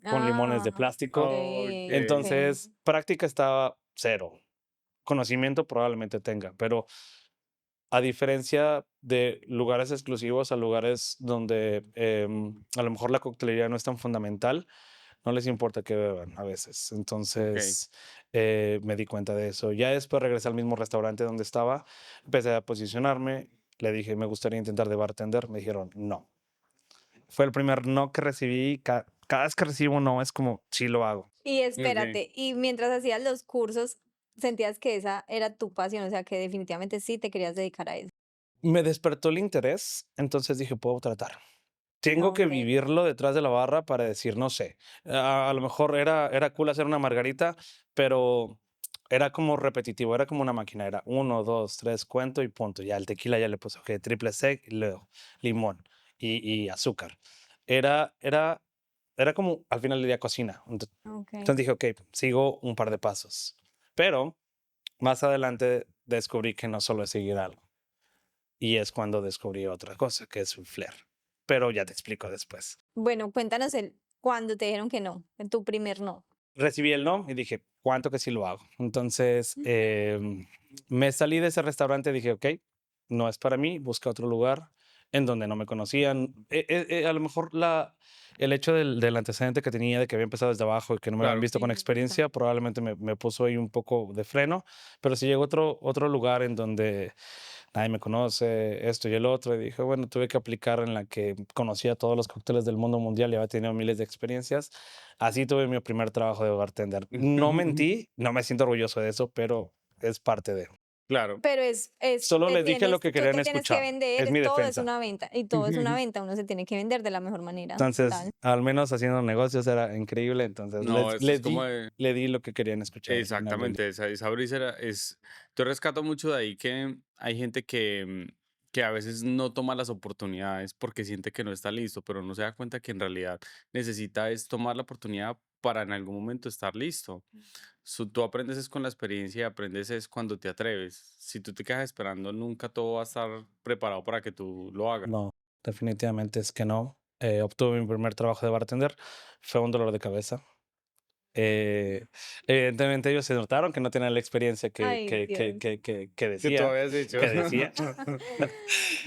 con limones de plástico. Ok. Entonces, práctica estaba cero. Conocimiento probablemente tenga, pero a diferencia de lugares exclusivos a lugares donde a lo mejor la coctelería no es tan fundamental, no les importa que beban a veces. Ok. Entonces me di cuenta de eso. Ya después regresé al mismo restaurante donde estaba, empecé a posicionarme, le dije, me gustaría intentar de bartender, me dijeron, no. Fue el primer no que recibí. Cada vez que recibo un no es como, sí lo hago. Y Ok. espérate, y mientras hacías los cursos, sentías que esa era tu pasión, o sea, que definitivamente sí te querías dedicar a eso. Me despertó el interés, entonces dije, puedo tratar. Tengo que Ok. vivirlo detrás de la barra para decir, no sé, a lo mejor era cool hacer una margarita, pero era como repetitivo, era como una máquina, era 1, 2, 3, cuento y punto. Ya el tequila ya le puse, ok, triple sec, y luego limón y azúcar. Era, era, era como al final del día cocina. Ok. Entonces dije, ok, sigo un par de pasos. Pero más adelante descubrí que no solo es seguir algo. Y es cuando descubrí otra cosa, que es un flair. Pero ya te explico después. Bueno, cuéntanos cuando te dijeron que no, en tu primer no. Recibí el no y dije, ¿cuánto que sí lo hago? Entonces me salí de ese restaurante y dije, ok, no es para mí, busca otro lugar en donde no me conocían. A lo mejor el hecho del antecedente que tenía, de que había empezado desde abajo y que no me habían Claro. visto con experiencia, probablemente me puso ahí un poco de freno. Pero si llegó otro lugar en donde nadie me conoce, esto y el otro. Y dije, bueno, tuve que aplicar en la que conocía todos los cócteles del mundo mundial y había tenido miles de experiencias. Así tuve mi primer trabajo de bartender. No mentí, no me siento orgulloso de eso, pero es parte de. Claro. Pero Solo les dije lo que tú querían te tienes que escuchar. Es vender, mi todo es defensa. una venta, y todo es una venta, uno se tiene que vender de la mejor manera, Entonces, total. al menos haciendo negocios era increíble. Entonces, No, esto es como le di lo que querían escuchar al final del día. exactamente, esa brisa yo rescato mucho de ahí que hay gente que a veces no toma las oportunidades porque siente que no está listo, pero no se da cuenta que en realidad necesita es tomar la oportunidad para en algún momento estar listo. Tú aprendes es con la experiencia y aprendes es cuando te atreves. Si tú te quedas esperando, nunca todo va a estar preparado para que tú lo hagas. No, definitivamente es que no. Obtuve mi primer trabajo de bartender. Fue un dolor de cabeza. Eh, Evidentemente ellos se notaron que no tenían la experiencia Ay, Dios. que Que tú decía, habías dicho. que decía.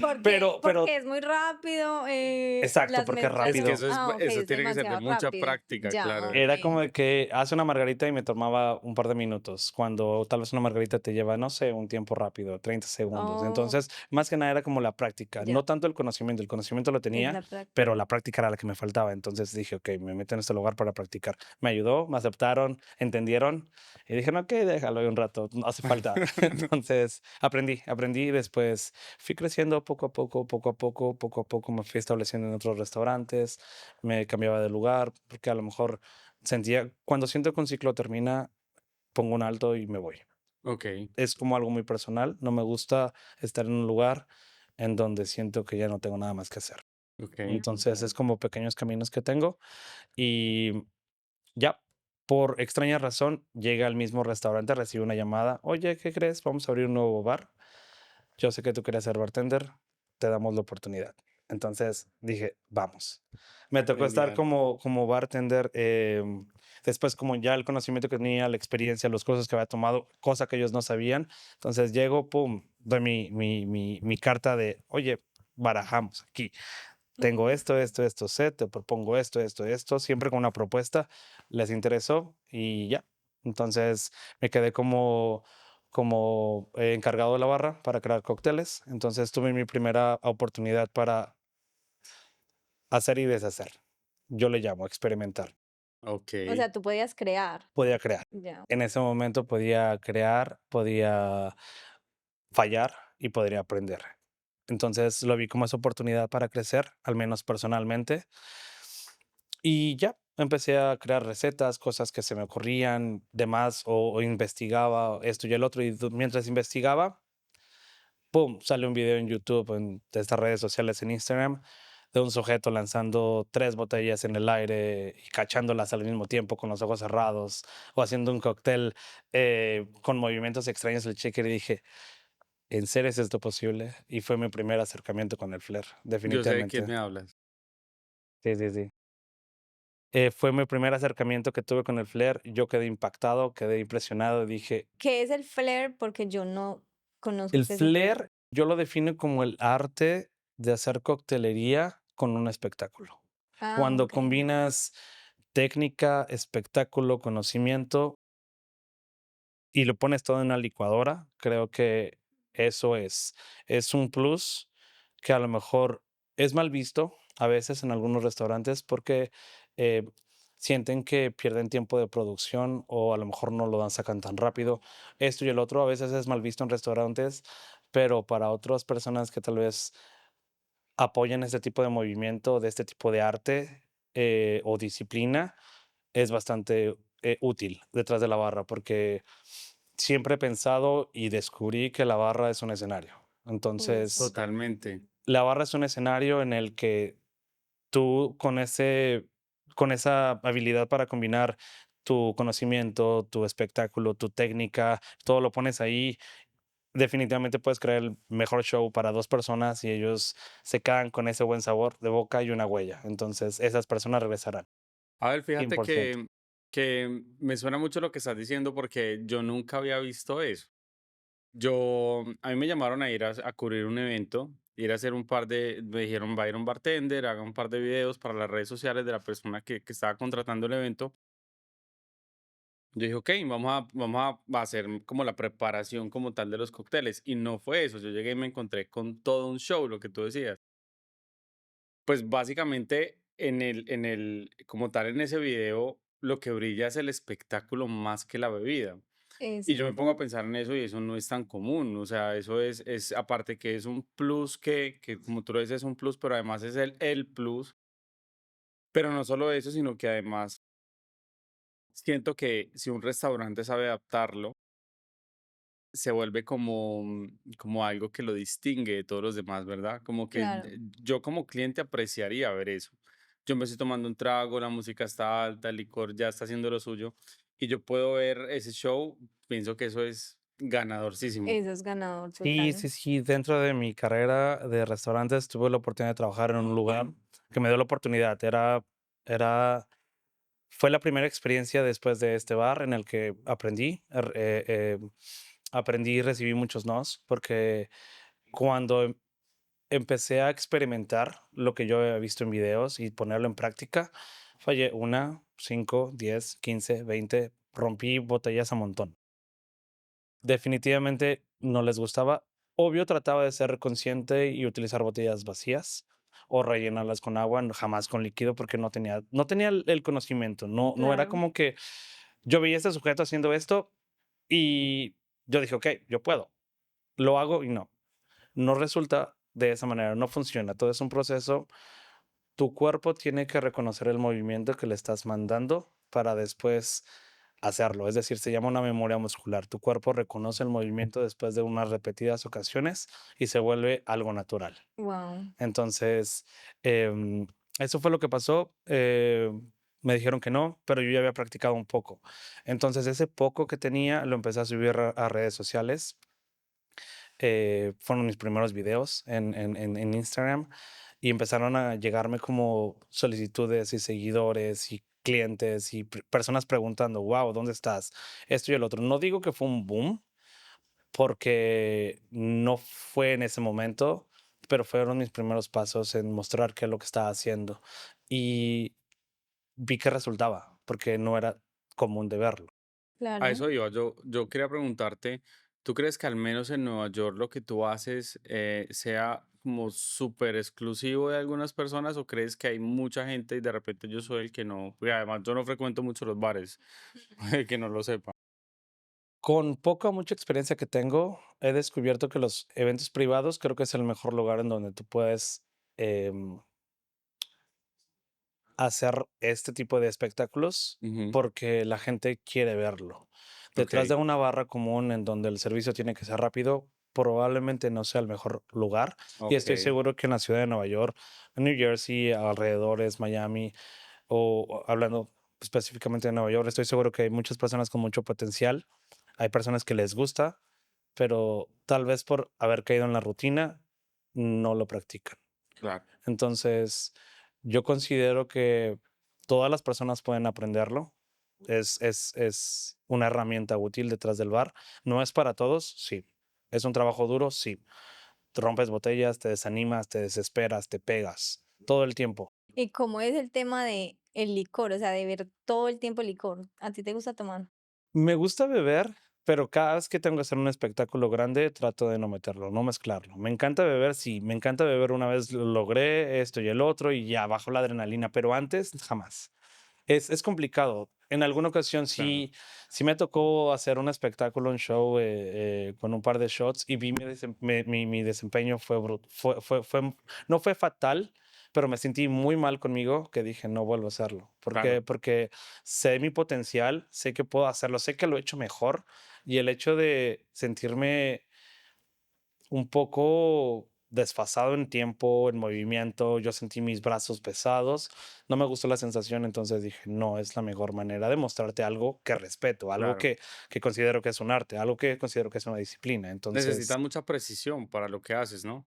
Porque, Pero, porque es muy rápido, exacto, las porque es mezclas Es que son, rápido. ok, eso es tiene que ser de demasiado mucha rápido. práctica, Ya, claro. ok. Era como de que hace una margarita y me tomaba un par de minutos, cuando tal vez una margarita te lleva, no sé, un tiempo rápido, 30 segundos. Oh, Entonces, más que nada era como la práctica, ya, no tanto el conocimiento lo es tenía, la práctica. pero la práctica era la que me faltaba. Entonces dije, ok, me meto en este lugar para practicar. Me ayudó, me aceptaron, entendieron y dije, no, ok, déjalo ahí un rato, no hace falta. Entonces, aprendí y después fui creciendo poco a poco me fui estableciendo en otros restaurantes, me cambiaba de lugar, porque a lo mejor cuando siento que un ciclo termina, pongo un alto y me voy. Ok, Es como algo muy personal, no me gusta estar en un lugar en donde siento que ya no tengo nada más que hacer. ok. Entonces es como pequeños caminos que tengo y ya, por extraña razón, llega al mismo restaurante, recibe una llamada, oye, ¿qué crees? Vamos a abrir un nuevo bar. Yo sé que tú querías ser bartender, te damos la oportunidad. Entonces dije, vamos. Me tocó estar Genial. como bartender, después como ya el conocimiento que tenía, la experiencia, los cursos que había tomado, cosa que ellos no sabían. Entonces llego, pum, doy mi carta de, oye, barajamos aquí. Tengo esto, sé, te propongo esto, siempre con una propuesta, les interesó y ya. Entonces me quedé como encargado de la barra para crear cócteles. Entonces tuve mi primera oportunidad para hacer y deshacer. Yo le llamo experimentar. Ok, O sea, tú podías crear. Podía crear. Ya. En ese momento podía crear, podía fallar y podría aprender. Entonces lo vi como esa oportunidad para crecer, al menos personalmente. Y ya, empecé a crear recetas, cosas que se me ocurrían, demás, o investigaba esto y el otro. Y mientras investigaba, ¡pum! Sale un video en YouTube, de estas redes sociales, en Instagram, de un sujeto lanzando 3 botellas en el aire y cachándolas al mismo tiempo con los ojos cerrados, o haciendo un cóctel con movimientos extraños del shaker, y dije, ¿en serio es esto posible? Y fue mi primer acercamiento con el flair, Yo sé de quién definitivamente. me hablas. Sí, sí, sí. Fue mi primer acercamiento que tuve con el flair. Yo quedé impactado, quedé impresionado. Dije, ¿Qué es el flair? Porque yo no conozco el específicamente. flair yo lo defino como el arte de hacer coctelería con un espectáculo. Ah, Cuando ok. combinas técnica, espectáculo, conocimiento y lo pones todo en una licuadora, creo que eso es un plus que a lo mejor es mal visto a veces en algunos restaurantes porque eh, sienten que pierden tiempo de producción o a lo mejor no lo dan, sacan tan rápido. Esto y el otro a veces es mal visto en restaurantes, pero para otras personas que tal vez apoyan este tipo de movimiento, de este tipo de arte o disciplina, es bastante útil detrás de la barra, porque siempre he pensado y descubrí que la barra es un escenario. Sí. Entonces, Totalmente. la barra es un escenario en el que tú con esa habilidad para combinar tu conocimiento, tu espectáculo, tu técnica, todo lo pones ahí. Definitivamente puedes crear el mejor show para 2 personas y ellos se quedan con ese buen sabor de boca y una huella. Entonces, esas personas regresarán, A ver, fíjate 100%. que me suena mucho lo que estás diciendo porque yo nunca había visto eso. Yo, a mí me llamaron a ir a cubrir un evento, ir a hacer un par de, me dijeron, va a ir un bartender, haga un par de videos para las redes sociales de la persona que estaba contratando el evento. Yo dije, ok, vamos a hacer como la preparación como tal de los cócteles. Y no fue eso, yo llegué y me encontré con todo un show, lo que tú decías. Pues básicamente como tal en ese video, lo que brilla es el espectáculo más que la bebida. Y yo me Exacto. pongo a pensar en eso y eso no es tan común, o sea, eso es aparte que es un plus que como tú lo dices es un plus, pero además es el plus, pero no solo eso, sino que además siento que si un restaurante sabe adaptarlo, se vuelve como algo que lo distingue de todos los demás, ¿verdad? Como que Claro. yo como cliente apreciaría ver eso. Yo me estoy tomando un trago, la música está alta, el licor ya está haciendo lo suyo y yo puedo ver ese show, pienso que eso es ganadorcísimo. Eso es ganador Sí, total. sí, sí. Dentro de mi carrera de restaurantes tuve la oportunidad de trabajar en un lugar que me dio la oportunidad. Era, fue la primera experiencia después de este bar en el que aprendí y recibí muchos nos, porque cuando empecé a experimentar lo que yo había visto en videos y ponerlo en práctica, fallé 5, 10, 15, 20, rompí botellas a montón. Definitivamente no les gustaba. Obvio, trataba de ser consciente y utilizar botellas vacías o rellenarlas con agua, jamás con líquido, porque no tenía el conocimiento. No era Claro. como que yo veía a este sujeto haciendo esto y yo dije, ok, yo puedo, lo hago y no resulta de esa manera, no funciona. Todo es un proceso. Tu cuerpo tiene que reconocer el movimiento que le estás mandando para después hacerlo. Es decir, se llama una memoria muscular. Tu cuerpo reconoce el movimiento después de unas repetidas ocasiones y se vuelve algo natural. Wow. Entonces, eso fue lo que pasó. Me dijeron que no, pero yo ya había practicado un poco. Entonces, ese poco que tenía lo empecé a subir a redes sociales. Fueron mis primeros videos en Instagram y empezaron a llegarme como solicitudes y seguidores y clientes y personas preguntando, wow, ¿dónde estás? Esto y el otro. No digo que fue un boom porque no fue en ese momento, pero fueron mis primeros pasos en mostrar qué es lo que estaba haciendo y vi que resultaba porque no era común de verlo. A Claro. eso iba, yo quería preguntarte, ¿tú crees que al menos en Nueva York lo que tú haces sea como súper exclusivo de algunas personas o crees que hay mucha gente y de repente yo soy el que no, y además yo no frecuento mucho los bares, el que no lo sepa? Con poca o mucha experiencia que tengo, he descubierto que los eventos privados creo que es el mejor lugar en donde tú puedes em, hacer este tipo de espectáculos Ujú. porque la gente quiere verlo. Ok, Detrás de una barra común en donde el servicio tiene que ser rápido, probablemente no sea el mejor lugar. Y estoy Ok, seguro que en la ciudad de Nueva York, en New Jersey, alrededores, Miami, o hablando específicamente de Nueva York, estoy seguro que hay muchas personas con mucho potencial. Hay personas que les gusta, pero tal vez por haber caído en la rutina, no lo practican. claro, Entonces, yo considero que todas las personas pueden aprenderlo. Es una herramienta útil detrás del bar. No es para todos, sí. Es un trabajo duro, sí. Te rompes botellas, te desanimas, te desesperas, te pegas, todo el tiempo. ¿Y cómo es el tema de el licor? O sea, de ver todo el tiempo licor. ¿A ti te gusta tomar? Me gusta beber, pero cada vez que tengo que hacer un espectáculo grande, trato de no meterlo, no mezclarlo. Me encanta beber, sí, me encanta beber. Una vez lo logré esto y el otro y ya bajo la adrenalina, pero antes jamás. Es complicado. En alguna ocasión claro, sí me tocó hacer un espectáculo, un show con un par de shots y vi mi desempeño no fue fatal, pero me sentí muy mal conmigo que dije no vuelvo a hacerlo. ¿Por qué? claro. Porque sé mi potencial, sé que puedo hacerlo, sé que lo he hecho mejor y el hecho de sentirme un poco desfasado en tiempo, en movimiento. Yo sentí mis brazos pesados. No me gustó la sensación, entonces dije, no es la mejor manera de mostrarte algo que respeto, algo Claro. que considero que es un arte, algo que considero que es una disciplina. Necesitas Entonces, mucha precisión para lo que haces, ¿no?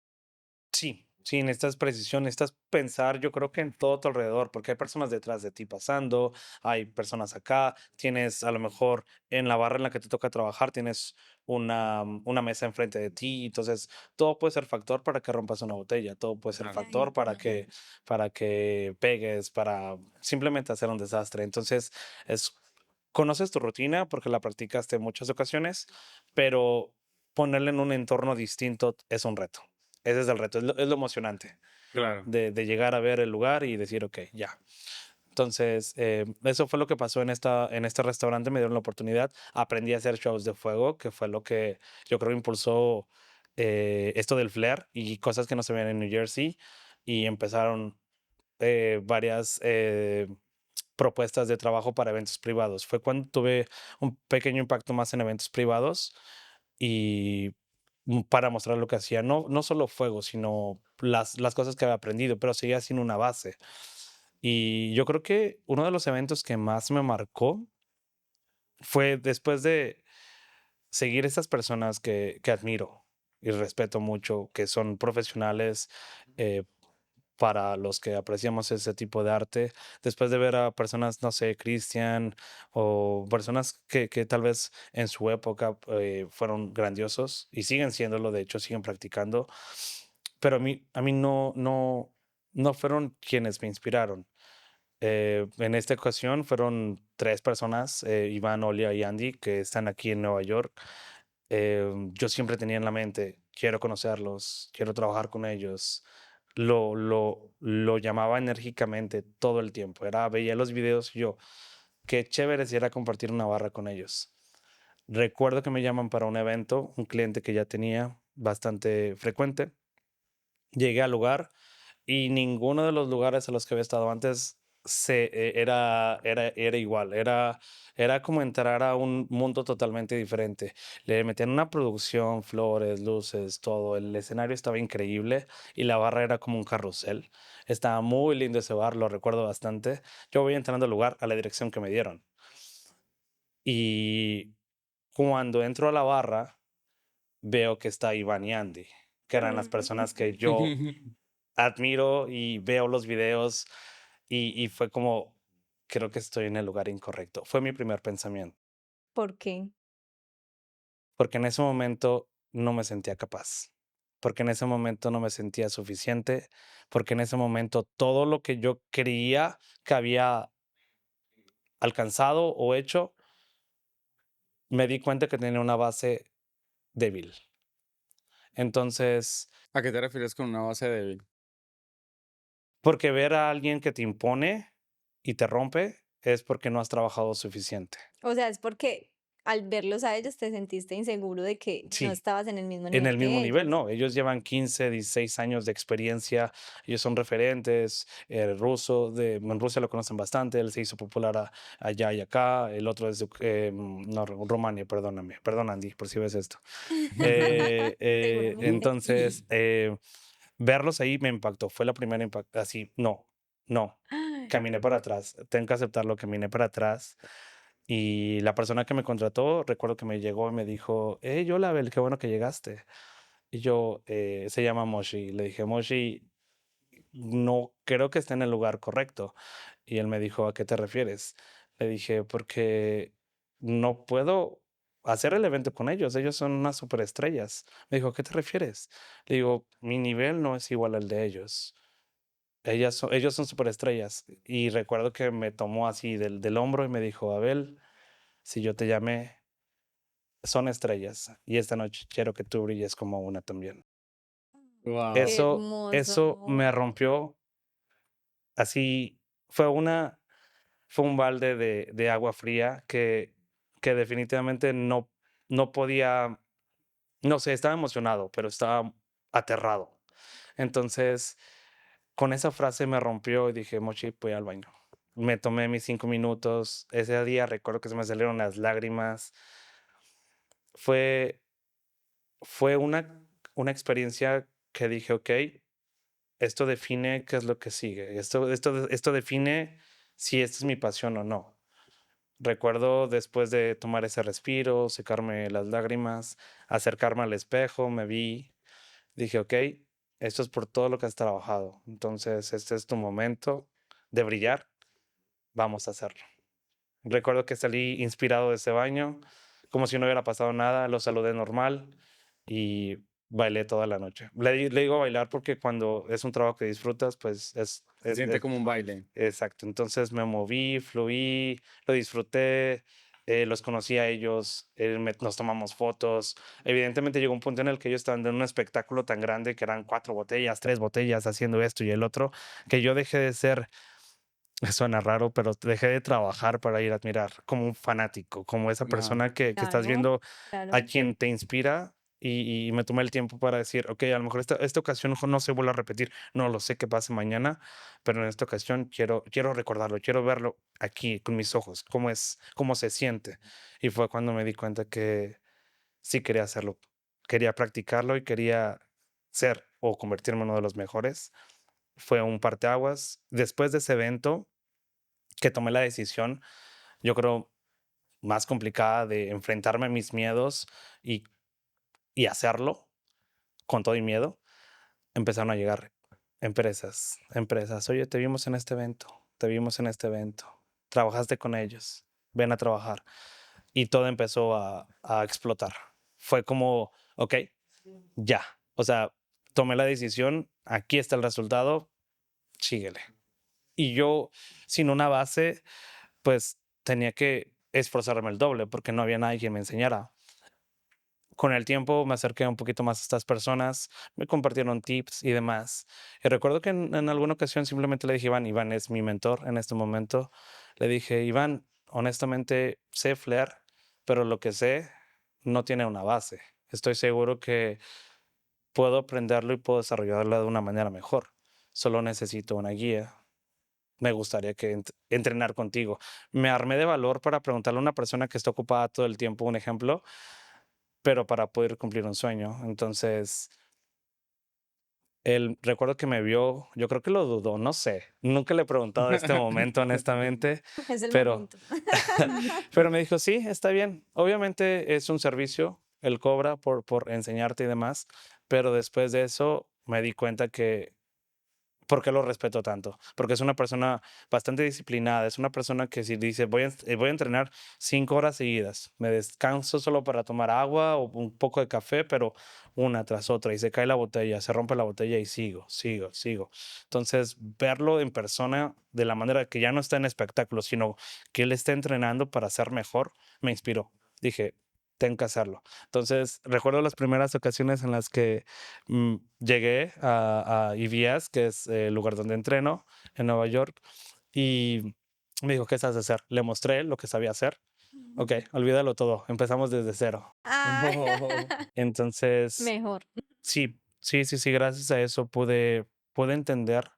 sí, sí, necesitas precisión, necesitas pensar, yo creo que en todo tu alrededor, porque hay personas detrás de ti pasando, hay personas acá, tienes a lo mejor en la barra en la que te toca trabajar, tienes una mesa enfrente de ti, entonces todo puede ser factor para que rompas una botella, todo puede ser Claro, factor para que pegues, para simplemente hacer un desastre. Entonces, es, conoces tu rutina porque la practicaste en muchas ocasiones, pero ponerla en un entorno distinto es un reto. Ese es el reto, es lo emocionante claro. de llegar a ver el lugar y decir, ok, ya. Entonces, eso fue lo que pasó en este restaurante, me dieron la oportunidad, aprendí a hacer shows de fuego, que fue lo que yo creo impulsó esto del flair y cosas que no se ven en New Jersey y empezaron varias propuestas de trabajo para eventos privados. Fue cuando tuve un pequeño impacto más en eventos privados y para mostrar lo que hacía, no solo fuego, sino las cosas que había aprendido, pero seguía sin una base. Y yo creo que uno de los eventos que más me marcó fue después de seguir estas personas que admiro y respeto mucho, que son profesionales eh, para los que apreciamos ese tipo de arte, después de ver a personas, no sé, Christian o personas que tal vez en su época fueron grandiosos y siguen siéndolo, de hecho siguen practicando, pero a mí no fueron quienes me inspiraron. En esta ocasión fueron tres personas, Iván, Olia y Andy, que están aquí en Nueva York. Yo siempre tenía en la mente, quiero conocerlos, quiero trabajar con ellos. Lo llamaba enérgicamente todo el tiempo. Veía los videos y yo, qué chévere si era compartir una barra con ellos. Recuerdo que me llaman para un evento, un cliente que ya tenía bastante frecuente. Llegué al lugar y ninguno de los lugares a los que había estado antes era igual. Era como entrar a un mundo totalmente diferente. Le metían una producción, flores, luces, todo. El escenario estaba increíble y la barra era como un carrusel. Estaba muy lindo ese bar, lo recuerdo bastante. Yo voy entrando al lugar a la dirección que me dieron. Y cuando entro a la barra, veo que está Iván y Andy, que eran las personas que yo admiro y veo los videos y fue como, creo que estoy en el lugar incorrecto. Fue mi primer pensamiento, ¿Por qué? porque en ese momento no me sentía capaz, porque en ese momento no me sentía suficiente, porque en ese momento todo lo que yo creía que había alcanzado o hecho, me di cuenta que tenía una base débil. Entonces, ¿A qué te refieres con una base débil? porque ver a alguien que te impone y te rompe es porque no has trabajado suficiente. O sea, es porque al verlos a ellos te sentiste inseguro de que no Sí, estabas en el mismo en nivel el mismo que nivel, ellos. no, ellos llevan 15, 16 años de experiencia, ellos son referentes, el ruso, en Rusia lo conocen bastante, él se hizo popular allá y acá, el otro es de no, Rumania, perdóname, perdón Andy, por si ves esto. Seguramente. Entonces, verlos ahí me impactó, fue la primera impacto, así, no, caminé para atrás, tengo que aceptarlo, caminé para atrás. Y la persona que me contrató, recuerdo que me llegó y me dijo, hey, hola, Abel, qué bueno que llegaste. Y yo, se llama Moshi. Le dije, Moshi, no creo que esté en el lugar correcto. Y él me dijo, ¿a qué te refieres? Le dije, porque no puedo hacer el evento con ellos. Ellos son unas superestrellas. Me dijo, ¿a qué te refieres? Le digo, mi nivel no es igual al de ellos. Ellos son superestrellas. Y recuerdo que me tomó así del hombro y me dijo, Abel, si yo te llamé, son estrellas. Y esta noche quiero que tú brilles como una también. Wow. Qué Eso me hermoso. rompió así, fue una fue un balde de agua fría que definitivamente no podía, no sé, estaba emocionado, pero estaba aterrado. Entonces, con esa frase me rompió y dije: "Mochi, voy al baño". Me tomé mis 5 minutos. Ese día recuerdo que se me salieron las lágrimas. Fue fue una experiencia que dije: "Okey, esto define qué es lo que sigue. Esto define si esta es mi pasión o no". Recuerdo después de tomar ese respiro, secarme las lágrimas, acercarme al espejo, me vi, dije, ok, esto es por todo lo que has trabajado. Entonces, este es tu momento de brillar, vamos a hacerlo. Recuerdo que salí inspirado de ese baño, como si no hubiera pasado nada, lo saludé normal y bailé toda la noche. Le digo bailar porque cuando es un trabajo que disfrutas, pues Se siente es como un baile. exacto. Entonces me moví, fluí, lo disfruté, los conocí a ellos, nos tomamos fotos. Evidentemente llegó un punto en el que ellos estaban en un espectáculo tan grande que eran 4 botellas, 3 botellas haciendo esto y el otro, que yo dejé de ser, suena raro, pero dejé de trabajar para ir a admirar como un fanático, como esa Ajá. persona que estás Claro, viendo a claro. quien te inspira. Y me tomé el tiempo para decir, ok, a lo mejor esta ocasión no se vuelve a repetir, no lo sé qué pase mañana, pero en esta ocasión quiero recordarlo, quiero verlo aquí con mis ojos, cómo se siente. Y fue cuando me di cuenta que sí quería hacerlo, quería practicarlo y quería ser o convertirme en uno de los mejores. Fue un parteaguas. Después de ese evento, que tomé la decisión, yo creo, más complicada de enfrentarme a mis miedos y, y hacerlo con todo y miedo, empezaron a llegar empresas. Oye, te vimos en este evento, te vimos en este evento, trabajaste con ellos, ven a trabajar. Y todo empezó a explotar. Fue como, ok, ya. O sea, tomé la decisión, aquí está el resultado, síguele. Y yo, sin una base, pues tenía que esforzarme el doble porque no había nadie que me enseñara. Con el tiempo me acerqué un poquito más a estas personas, me compartieron tips y demás. Y recuerdo que en alguna ocasión simplemente le dije, Iván es mi mentor en este momento. Le dije, Iván, honestamente sé Flair, pero lo que sé no tiene una base. Estoy seguro que puedo aprenderlo y puedo desarrollarlo de una manera mejor. Solo necesito una guía. Me gustaría que entrenar contigo. Me armé de valor para preguntarle a una persona que está ocupada todo el tiempo un ejemplo, pero para poder cumplir un sueño. Entonces, él recuerdo que me vio, yo creo que lo dudó, no sé. Nunca le he preguntado de este momento, honestamente, Es el pero, momento. pero me dijo, sí, está bien. Obviamente es un servicio, él cobra por enseñarte y demás, pero después de eso me di cuenta que ¿por qué lo respeto tanto? Porque es una persona bastante disciplinada, es una persona que si dice voy a entrenar 5 horas seguidas, me descanso solo para tomar agua o un poco de café, pero una tras otra y se cae la botella, se rompe la botella y sigo. Entonces, verlo en persona de la manera que ya no está en espectáculo, sino que él está entrenando para ser mejor, me inspiró. Dije, tengo que hacerlo. Entonces, recuerdo las primeras ocasiones en las que llegué a EVS, que es el lugar donde entreno en Nueva York, y me dijo, ¿qué sabes hacer? Le mostré lo que sabía hacer Ok, olvídalo todo, empezamos desde cero. Ah, Entonces, mejor. sí, sí, sí, sí, gracias a eso pude entender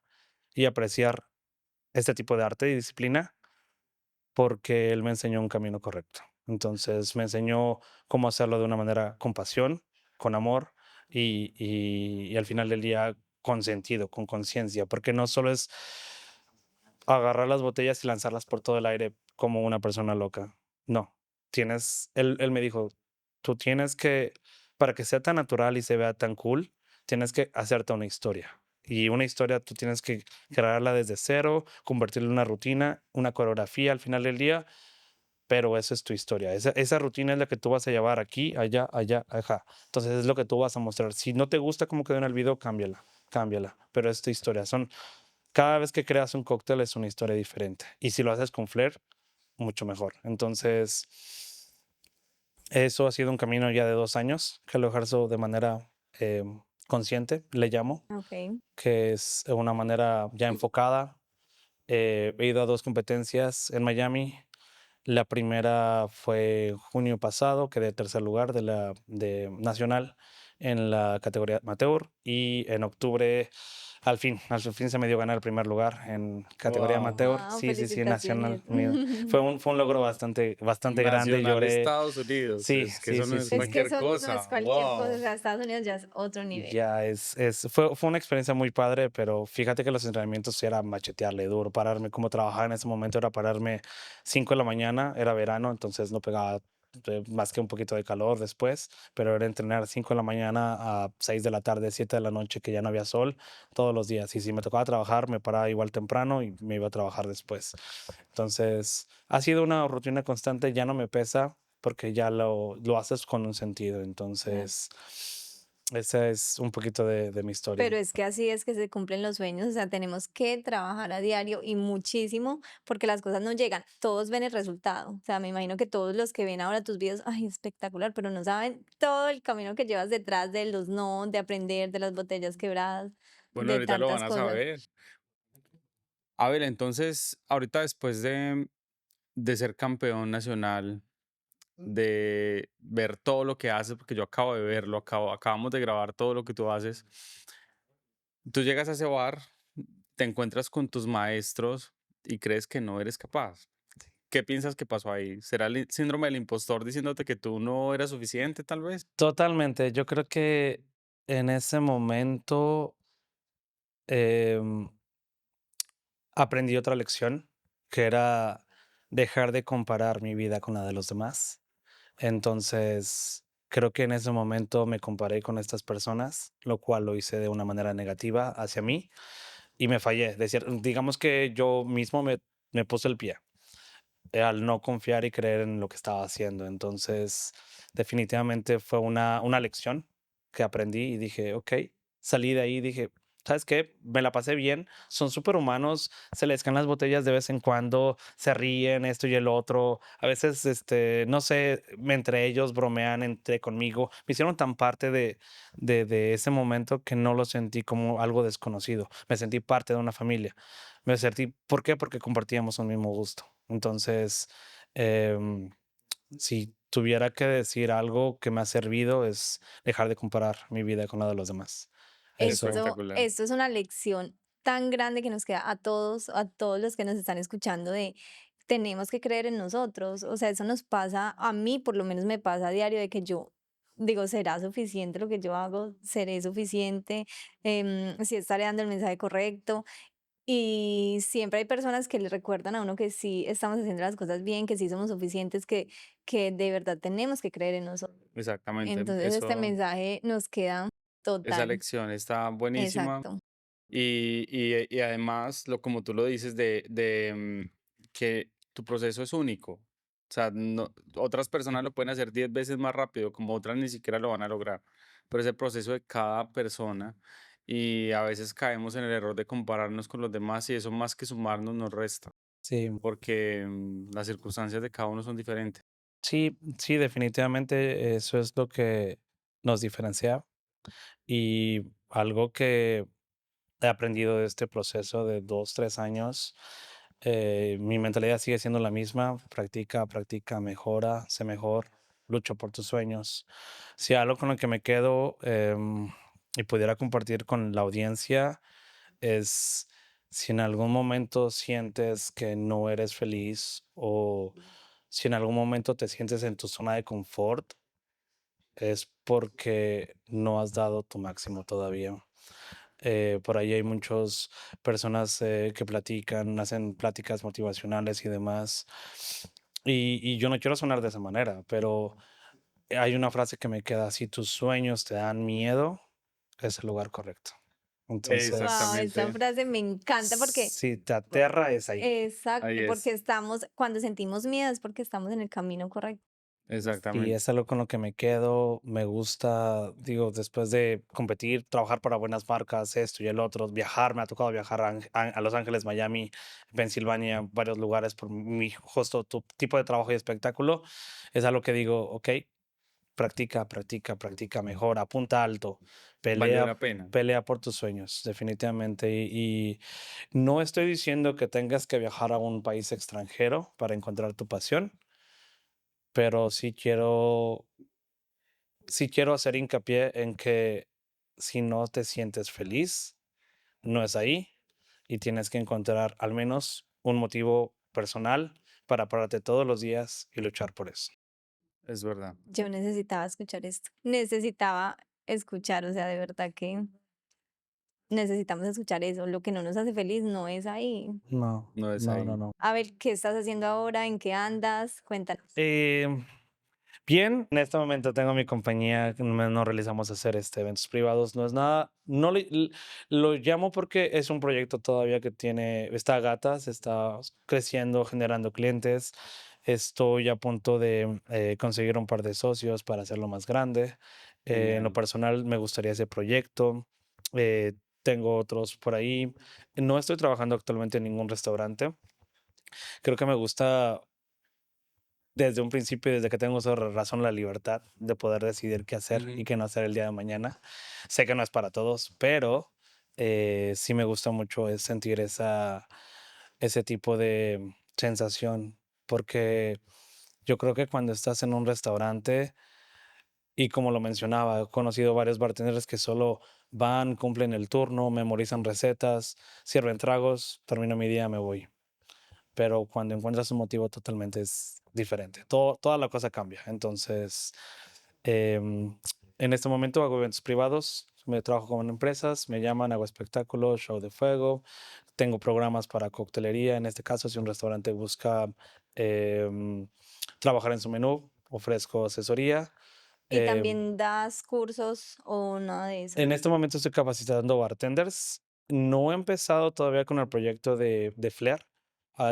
y apreciar este tipo de arte y disciplina porque él me enseñó un camino correcto. Entonces, me enseñó cómo hacerlo de una manera con pasión, con amor y al final del día con sentido, con conciencia, porque no solo es agarrar las botellas y lanzarlas por todo el aire como una persona loca. No, él me dijo, tú tienes que, para que sea tan natural y se vea tan cool, tienes que hacerte una historia. Y una historia tú tienes que crearla desde cero, convertirla en una rutina, una coreografía al final del día, pero esa es tu historia. Esa rutina es la que tú vas a llevar aquí, allá, allá, ajá. Entonces es lo que tú vas a mostrar. Si no te gusta cómo quedó en el video, cámbiala, cámbiala. Pero es tu historia. Cada vez que creas un cóctel es una historia diferente. Y si lo haces con flair, mucho mejor. Entonces, eso ha sido un camino ya de 2 años que lo ejerzo de manera consciente, le llamo, Ok. que es una manera ya enfocada. He ido a 2 competencias en Miami. La primera fue junio pasado, quedé tercer lugar de nacional en la categoría amateur y en octubre al fin se me dio ganar el primer lugar en categoría Wow. amateur. Wow, Sí, sí, sí, nacional. felicitaciones. Fue un logro bastante, bastante grande. Nacional Lloré. Estados Unidos. Sí, Es que sí, eso no sí, es Es sí. que cualquier eso no es cosa. cualquier cosa, o Wow. sea, Estados Unidos ya es otro nivel. Ya fue una experiencia muy padre, pero fíjate que los entrenamientos sí era machetearle duro, pararme, como trabajaba en ese momento era pararme 5 de la mañana, era verano, entonces no pegaba más que un poquito de calor después, pero era entrenar 5 de la mañana a 6 de la tarde, 7 de la noche, que ya no había sol, todos los días. Y si me tocaba trabajar, me paraba igual temprano y me iba a trabajar después. Entonces, ha sido una rutina constante, ya no me pesa porque ya lo haces con un sentido. Claro. Entonces, esa es un poquito de mi Pero historia. es que así es que se cumplen los sueños, o sea, tenemos que trabajar a diario y muchísimo porque las cosas no llegan, todos ven el resultado, o sea, me imagino que todos los que ven ahora tus videos, ay, espectacular, pero no saben todo el camino que llevas detrás de los no, de aprender, de las botellas quebradas, Bueno, de ahorita lo tantas van a cosas. saber. A ver, entonces, ahorita después de ser campeón nacional, de ver todo lo que haces, porque yo acabo de verlo, acabamos de grabar todo lo que tú haces. Tú llegas a ese bar, te encuentras con tus maestros y crees que no eres capaz. ¿Qué piensas que pasó ahí? ¿Será el síndrome del impostor diciéndote que tú no eras suficiente, tal vez? Totalmente. Yo creo que en ese momento em, aprendí otra lección, que era dejar de comparar mi vida con la de los demás. Entonces, creo que en ese momento me comparé con estas personas, lo cual lo hice de una manera negativa hacia mí y me fallé. Digamos que yo mismo me puse el pie al no confiar y creer en lo que estaba haciendo. Entonces, definitivamente fue una lección que aprendí y dije, ok, salí de ahí y dije, ¿sabes qué? Me la pasé bien, son súper humanos, se les caen las botellas de vez en cuando, se ríen, esto y el otro. A veces, no sé, entre ellos bromean entre conmigo. Me hicieron tan parte de ese momento que no lo sentí como algo desconocido. Me sentí parte de una familia. ¿Por qué? Porque compartíamos un mismo gusto. Entonces, em, si tuviera que decir algo que me ha servido es dejar de comparar mi vida con la de los demás. Eso, Espectacular. Esto es una lección tan grande que nos queda a todos los que nos están escuchando de tenemos que creer en nosotros. O sea, eso nos pasa, a mí por lo menos me pasa a diario de que yo digo, ¿será suficiente lo que yo hago? ¿Seré suficiente? Si estaré dando el mensaje correcto. Y siempre hay personas que le recuerdan a uno que sí estamos haciendo las cosas bien, que sí somos suficientes, que de verdad tenemos que creer en nosotros. Exactamente. Entonces, este mensaje nos queda Esa total. lección está buenísima. Exacto. Y además, como tú lo dices, que tu proceso es único. O sea, otras personas lo pueden hacer 10 veces más rápido, como otras ni siquiera lo van a lograr. Pero es el proceso de cada persona y a veces caemos en el error de compararnos con los demás y eso más que sumarnos nos resta, sí, porque las circunstancias de cada uno son diferentes. sí, sí, definitivamente eso es lo que nos diferencia y algo que he aprendido de este proceso de 2, 3 años Mi mentalidad sigue siendo la misma. Practica, practica, mejora, sé mejor, lucho por tus sueños. Si algo con lo que me quedo y pudiera compartir con la audiencia es si en algún momento sientes que no eres feliz o si en algún momento te sientes en tu zona de confort, es porque no has dado tu máximo todavía. Por ahí hay muchas personas que platican, hacen pláticas motivacionales y demás. Y yo no quiero sonar de esa manera, pero hay una frase que me queda, si tus sueños te dan miedo, es el lugar correcto. Wow, Entonces, esa Exactamente. frase me encanta porque, si te aterra, es ahí. exacto, Ahí porque es. estamos, cuando sentimos miedo es porque estamos en el camino correcto. Y Exactamente. es algo con lo que me quedo. Me gusta, digo, después de competir, trabajar para buenas marcas, esto y el otro, viajar. Me ha tocado viajar a Los Ángeles, Miami, Pensilvania, varios lugares por mi justo tu tipo de trabajo y espectáculo. Es algo que digo, ok, practica, practica, practica, mejor, apunta alto, Valió pelea, la pena. pelea por tus sueños, definitivamente. Y no estoy diciendo que tengas que viajar a un país extranjero para encontrar tu pasión, pero sí quiero hacer hincapié en que si no te sientes feliz, no es ahí y tienes que encontrar al menos un motivo personal para pararte todos los días y luchar por eso. Es verdad. Yo necesitaba escuchar esto, necesitaba escuchar, o sea, de verdad que necesitamos escuchar eso. Lo que no nos hace feliz no es ahí. No, No es no, no, ahí. no. A ver, ¿qué estás haciendo ahora? ¿En qué andas? Cuéntanos. Bien, en este momento tengo mi compañía, no realizamos hacer eventos privados, no es nada, no lo llamo porque es un proyecto todavía que está a gatas, está creciendo, generando clientes. Estoy a punto de conseguir un par de socios para hacerlo más grande. En lo Genial. personal me gustaría ese proyecto. eh, Tengo otros por ahí. No estoy trabajando actualmente en ningún restaurante. Creo que me gusta desde un principio, desde que tengo uso de razón, la libertad de poder decidir qué hacer y Ujú. qué no hacer el día de mañana. Sé que no es para todos, pero sí me gusta mucho es sentir ese tipo de sensación, porque yo creo que cuando estás en un restaurante, y como lo mencionaba, he conocido varios bartenders que solo van, cumplen el turno, memorizan recetas, sirven tragos, termino mi día, me voy, pero cuando encuentras un motivo totalmente es diferente. Toda la cosa cambia. Entonces, en este momento hago eventos privados, me trabajo con empresas, me llaman, hago espectáculos, show de fuego, tengo programas para coctelería. En este caso, si un restaurante busca em, trabajar en su menú, ofrezco asesoría. ¿Y Em, también das cursos o nada de eso? en este momento estoy capacitando bartenders. No he empezado todavía con el proyecto de Flair.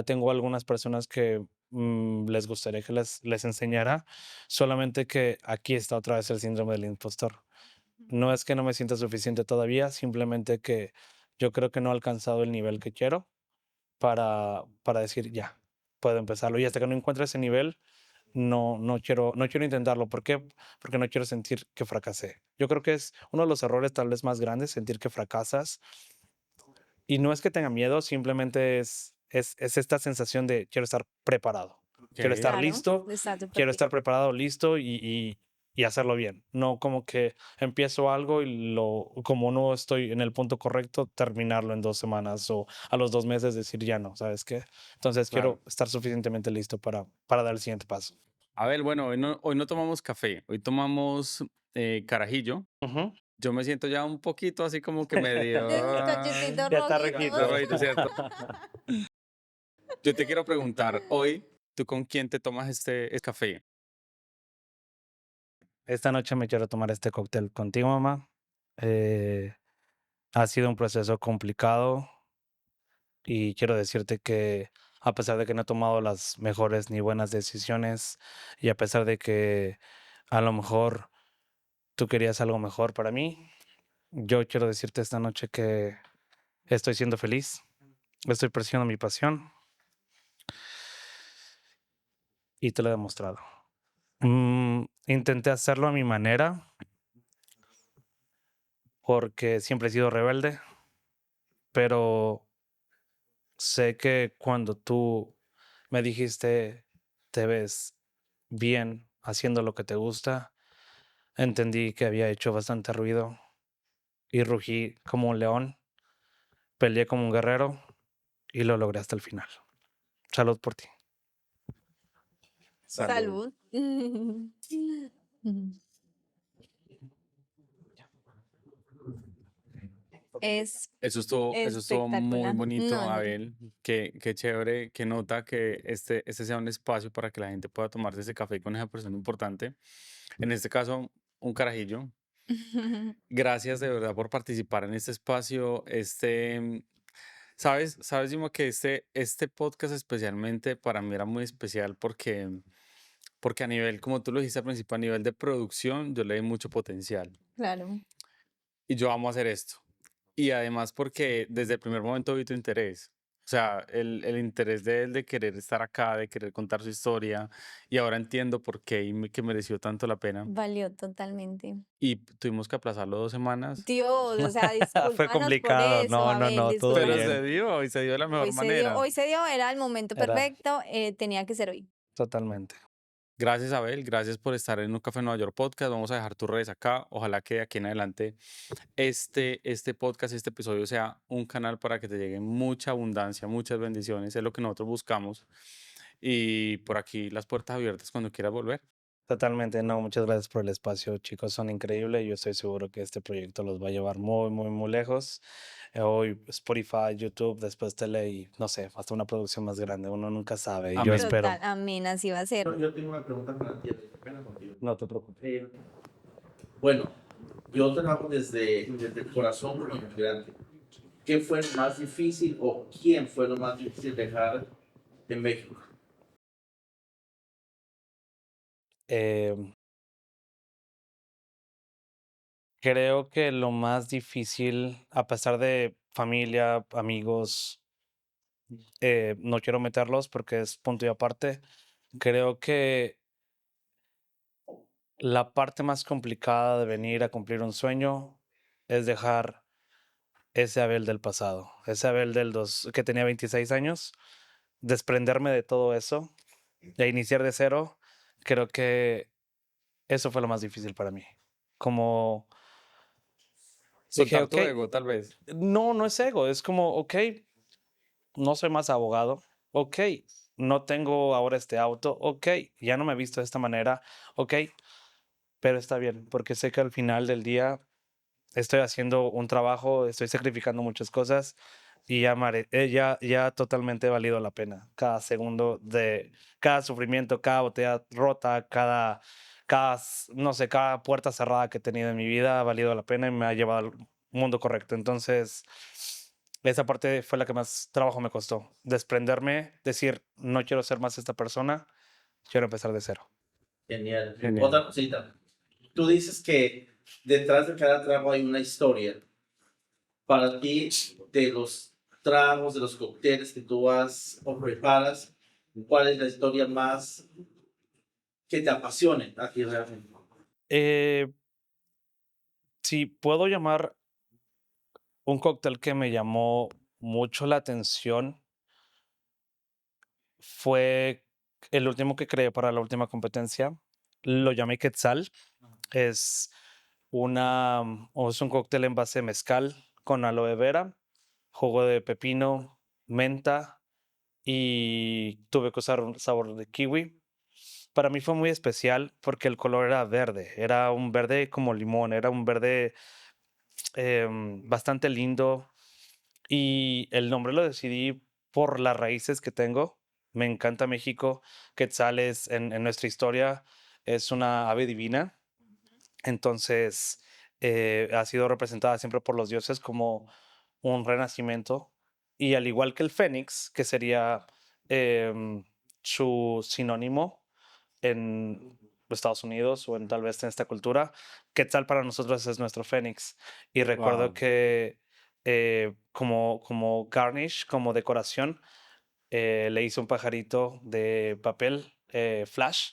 Tengo algunas personas que les gustaría que les enseñara, solamente que aquí está otra vez el síndrome del impostor. No es que no me sienta suficiente todavía, simplemente que yo creo que no he alcanzado el nivel que quiero para decir, ya, puedo empezarlo. Y hasta que no encuentre ese nivel, no quiero intentarlo. ¿Por qué? Porque no quiero sentir que fracasé. Yo creo que es uno de los errores tal vez más grandes, sentir que fracasas. Y no es que tenga miedo, simplemente es esta sensación de quiero estar preparado, quiero Ok. estar Claro, listo, está súper quiero bien. estar preparado, listo y hacerlo bien. No como que empiezo algo y como no estoy en el punto correcto, terminarlo en 2 semanas o a los 2 meses decir ya no, ¿sabes qué? Entonces Claro. quiero estar suficientemente listo para dar el siguiente paso. A ver, bueno, hoy no tomamos café, hoy tomamos carajillo. Ujú. Yo me siento ya un poquito así como que medio El cachetito Ya está bastante riquito. rojito. rojito, ¿cierto? Yo te quiero preguntar, hoy, ¿tú con quién te tomas este café? Esta noche me quiero tomar este cóctel contigo, mamá. Eh, Ha sido un proceso complicado y quiero decirte que a pesar de que no he tomado las mejores ni buenas decisiones y a pesar de que a lo mejor tú querías algo mejor para mí, yo quiero decirte esta noche que estoy siendo feliz, estoy persiguiendo mi pasión y te lo he demostrado. Intenté hacerlo a mi manera porque siempre he sido rebelde, pero sé que cuando tú me dijiste, te ves bien haciendo lo que te gusta, entendí que había hecho bastante ruido y rugí como un león, peleé como un guerrero y lo logré hasta el final. Salud por ti. Salud. Es Eso estuvo muy espectacular. bonito, No, no. Abel. Qué chévere, que nota que este sea un espacio para que la gente pueda tomarse ese café con esa persona importante. En este caso, un carajillo. Gracias de verdad por participar en este espacio. Sabes, Dima, que este podcast especialmente para mí era muy especial porque a nivel, como tú lo dijiste al principio, a nivel de producción, yo le di mucho potencial. Claro. Y yo amo hacer esto. Y además porque desde el primer momento vi tu interés. O sea, el interés de él de querer estar acá, de querer contar su historia. Y ahora entiendo por qué que mereció tanto la pena. Valió totalmente. Y tuvimos que aplazarlo 2 semanas. Dios, o sea, Fue discúlpanos por complicado. eso, No, no, Abel, no, todo Pero discúlpanos. bien. se dio y se dio de la mejor manera. Hoy se dio, era el momento Era perfecto, tenía que ser hoy. totalmente. Gracias, Abel. Gracias por estar en Un Café Nueva York Podcast. Vamos a dejar tus redes acá. Ojalá que de aquí en adelante este podcast, este episodio sea un canal para que te llegue mucha abundancia, muchas bendiciones. Es lo que nosotros buscamos. Y por aquí las puertas abiertas cuando quieras volver. Totalmente, no, muchas gracias por el espacio, chicos, son increíbles. Yo estoy seguro que este proyecto los va a llevar muy, muy, muy lejos. Hoy Spotify, YouTube, después tele y no sé, hasta una producción más grande. Uno nunca sabe. Y yo Amén. espero. Total, amén, así va a ser. Yo tengo una pregunta para ti, qué pena contigo. No te preocupes. Bueno, yo trabajo desde el corazón como inmigrante. ¿Qué fue lo más difícil o quién fue lo más difícil dejar en México? Eh, creo que lo más difícil, a pesar de familia, amigos, no quiero meterlos porque es punto y aparte. Creo que la parte más complicada de venir a cumplir un sueño es dejar ese Abel del pasado, ese Abel que tenía 26 años, desprenderme de todo eso e iniciar de cero. Creo que eso fue lo más difícil para mí. Como dije, Soltar ok, tu ego, tal vez. no, no es ego, es como, ok, no soy más abogado, ok, no tengo ahora este auto, ok, ya no me he visto de esta manera, ok, pero está bien, porque sé que al final del día estoy haciendo un trabajo, estoy sacrificando muchas cosas y ya totalmente ha valido la pena. Cada segundo de cada sufrimiento, cada botella rota, no sé, cada puerta cerrada que he tenido en mi vida ha valido la pena y me ha llevado al mundo correcto. Entonces, esa parte fue la que más trabajo me costó. Desprenderme, decir, no quiero ser más esta persona, quiero empezar de cero. Genial. Genial. Otra cosita. Tú dices que detrás de cada trago hay una historia. Para ti, de los tragos, de los cócteles que tú vas o preparas, ¿cuál es la historia más que te apasione a ti realmente? Eh, si puedo llamar un cóctel que me llamó mucho la atención fue el último que creé para la última competencia. Lo llamé Quetzal. Es es un cóctel en base de mezcal con aloe vera, jugo de pepino, menta y tuve que usar un sabor de kiwi. Para mí fue muy especial porque el color era verde, era un verde como limón, era un verde bastante lindo. Y el nombre lo decidí por las raíces que tengo. Me encanta México. Quetzales en nuestra historia es una ave divina. Entonces, ha sido representada siempre por los dioses como un renacimiento. Y al igual que el fénix, que sería su sinónimo en Estados Unidos o tal vez en esta cultura, Quetzal para nosotros es nuestro fénix. Y recuerdo Wow. que como garnish, como decoración, le hice un pajarito de papel flash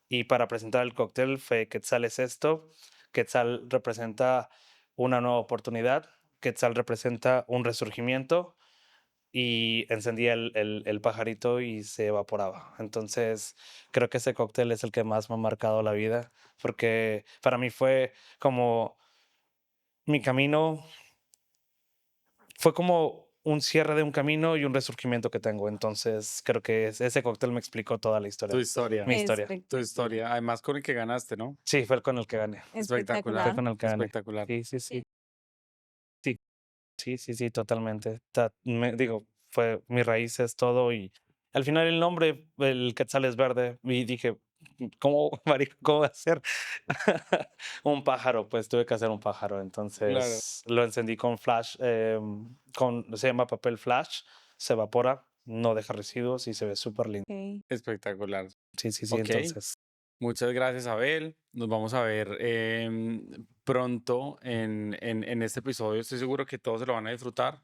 y para presentar el cóctel fue Quetzal es esto, Quetzal representa una nueva oportunidad, Quetzal representa un resurgimiento y encendía el pajarito y se evaporaba. Entonces, creo que ese cóctel es el que más me ha marcado la vida, porque para mí fue como mi camino, fue como un cierre de un camino y un resurgimiento que tengo. Entonces, creo que ese cóctel me explicó toda la historia. Tu historia. Mi historia. Tu historia. Además con el que ganaste, ¿no? Sí, fue con el que gané. Espectacular. Fue Espectacular. con el que gané. Espectacular. Sí, sí, sí. Sí, totalmente. Digo, fue mi raíz es todo y al final el nombre, el quetzal es verde y dije, ¿cómo, marico, cómo va a ser un pájaro? Pues tuve que hacer un pájaro. Entonces lo encendí con flash, se llama papel flash, se evapora, no deja residuos y se ve súper lindo. Ok. Espectacular. Sí, Ok. entonces. Muchas gracias, Abel. Nos vamos a ver pronto en este episodio. Estoy seguro que todos se lo van a disfrutar.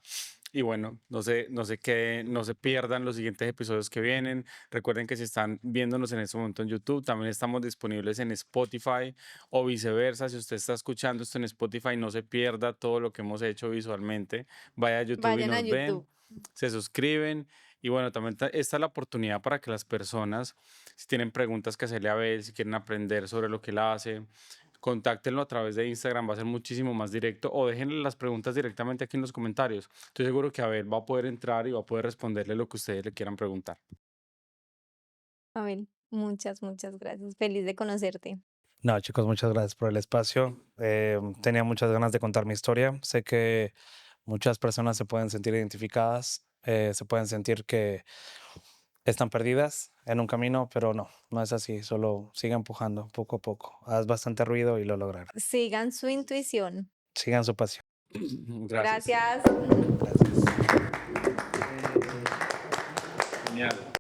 Y bueno, no se pierdan los siguientes episodios que vienen. Recuerden que si están viéndonos en este momento en YouTube, también estamos disponibles en Spotify o viceversa. Si usted está escuchando esto en Spotify, no se pierda todo lo que hemos hecho visualmente. Vaya a YouTube y Vayan a nos ven, YouTube. se suscriben. Y bueno, también esta es la oportunidad para que las personas, si tienen preguntas que hacerle a Abel, si quieren aprender sobre lo que él hace, contáctenlo a través de Instagram, va a ser muchísimo más directo, o déjenle las preguntas directamente aquí en los comentarios. Estoy seguro que Abel va a poder entrar y va a poder responderle lo que ustedes le quieran preguntar. Abel, muchas gracias. Feliz de conocerte. No, chicos, muchas gracias por el espacio. Tenía muchas ganas de contar mi historia. Sé que muchas personas se pueden sentir identificadas, se pueden sentir que están perdidas en un camino, pero no es así. Solo siga empujando poco a poco. Haz bastante ruido y lo lograrás. Sigan su intuición. Sigan su pasión. Gracias. Gracias. Gracias. Genial.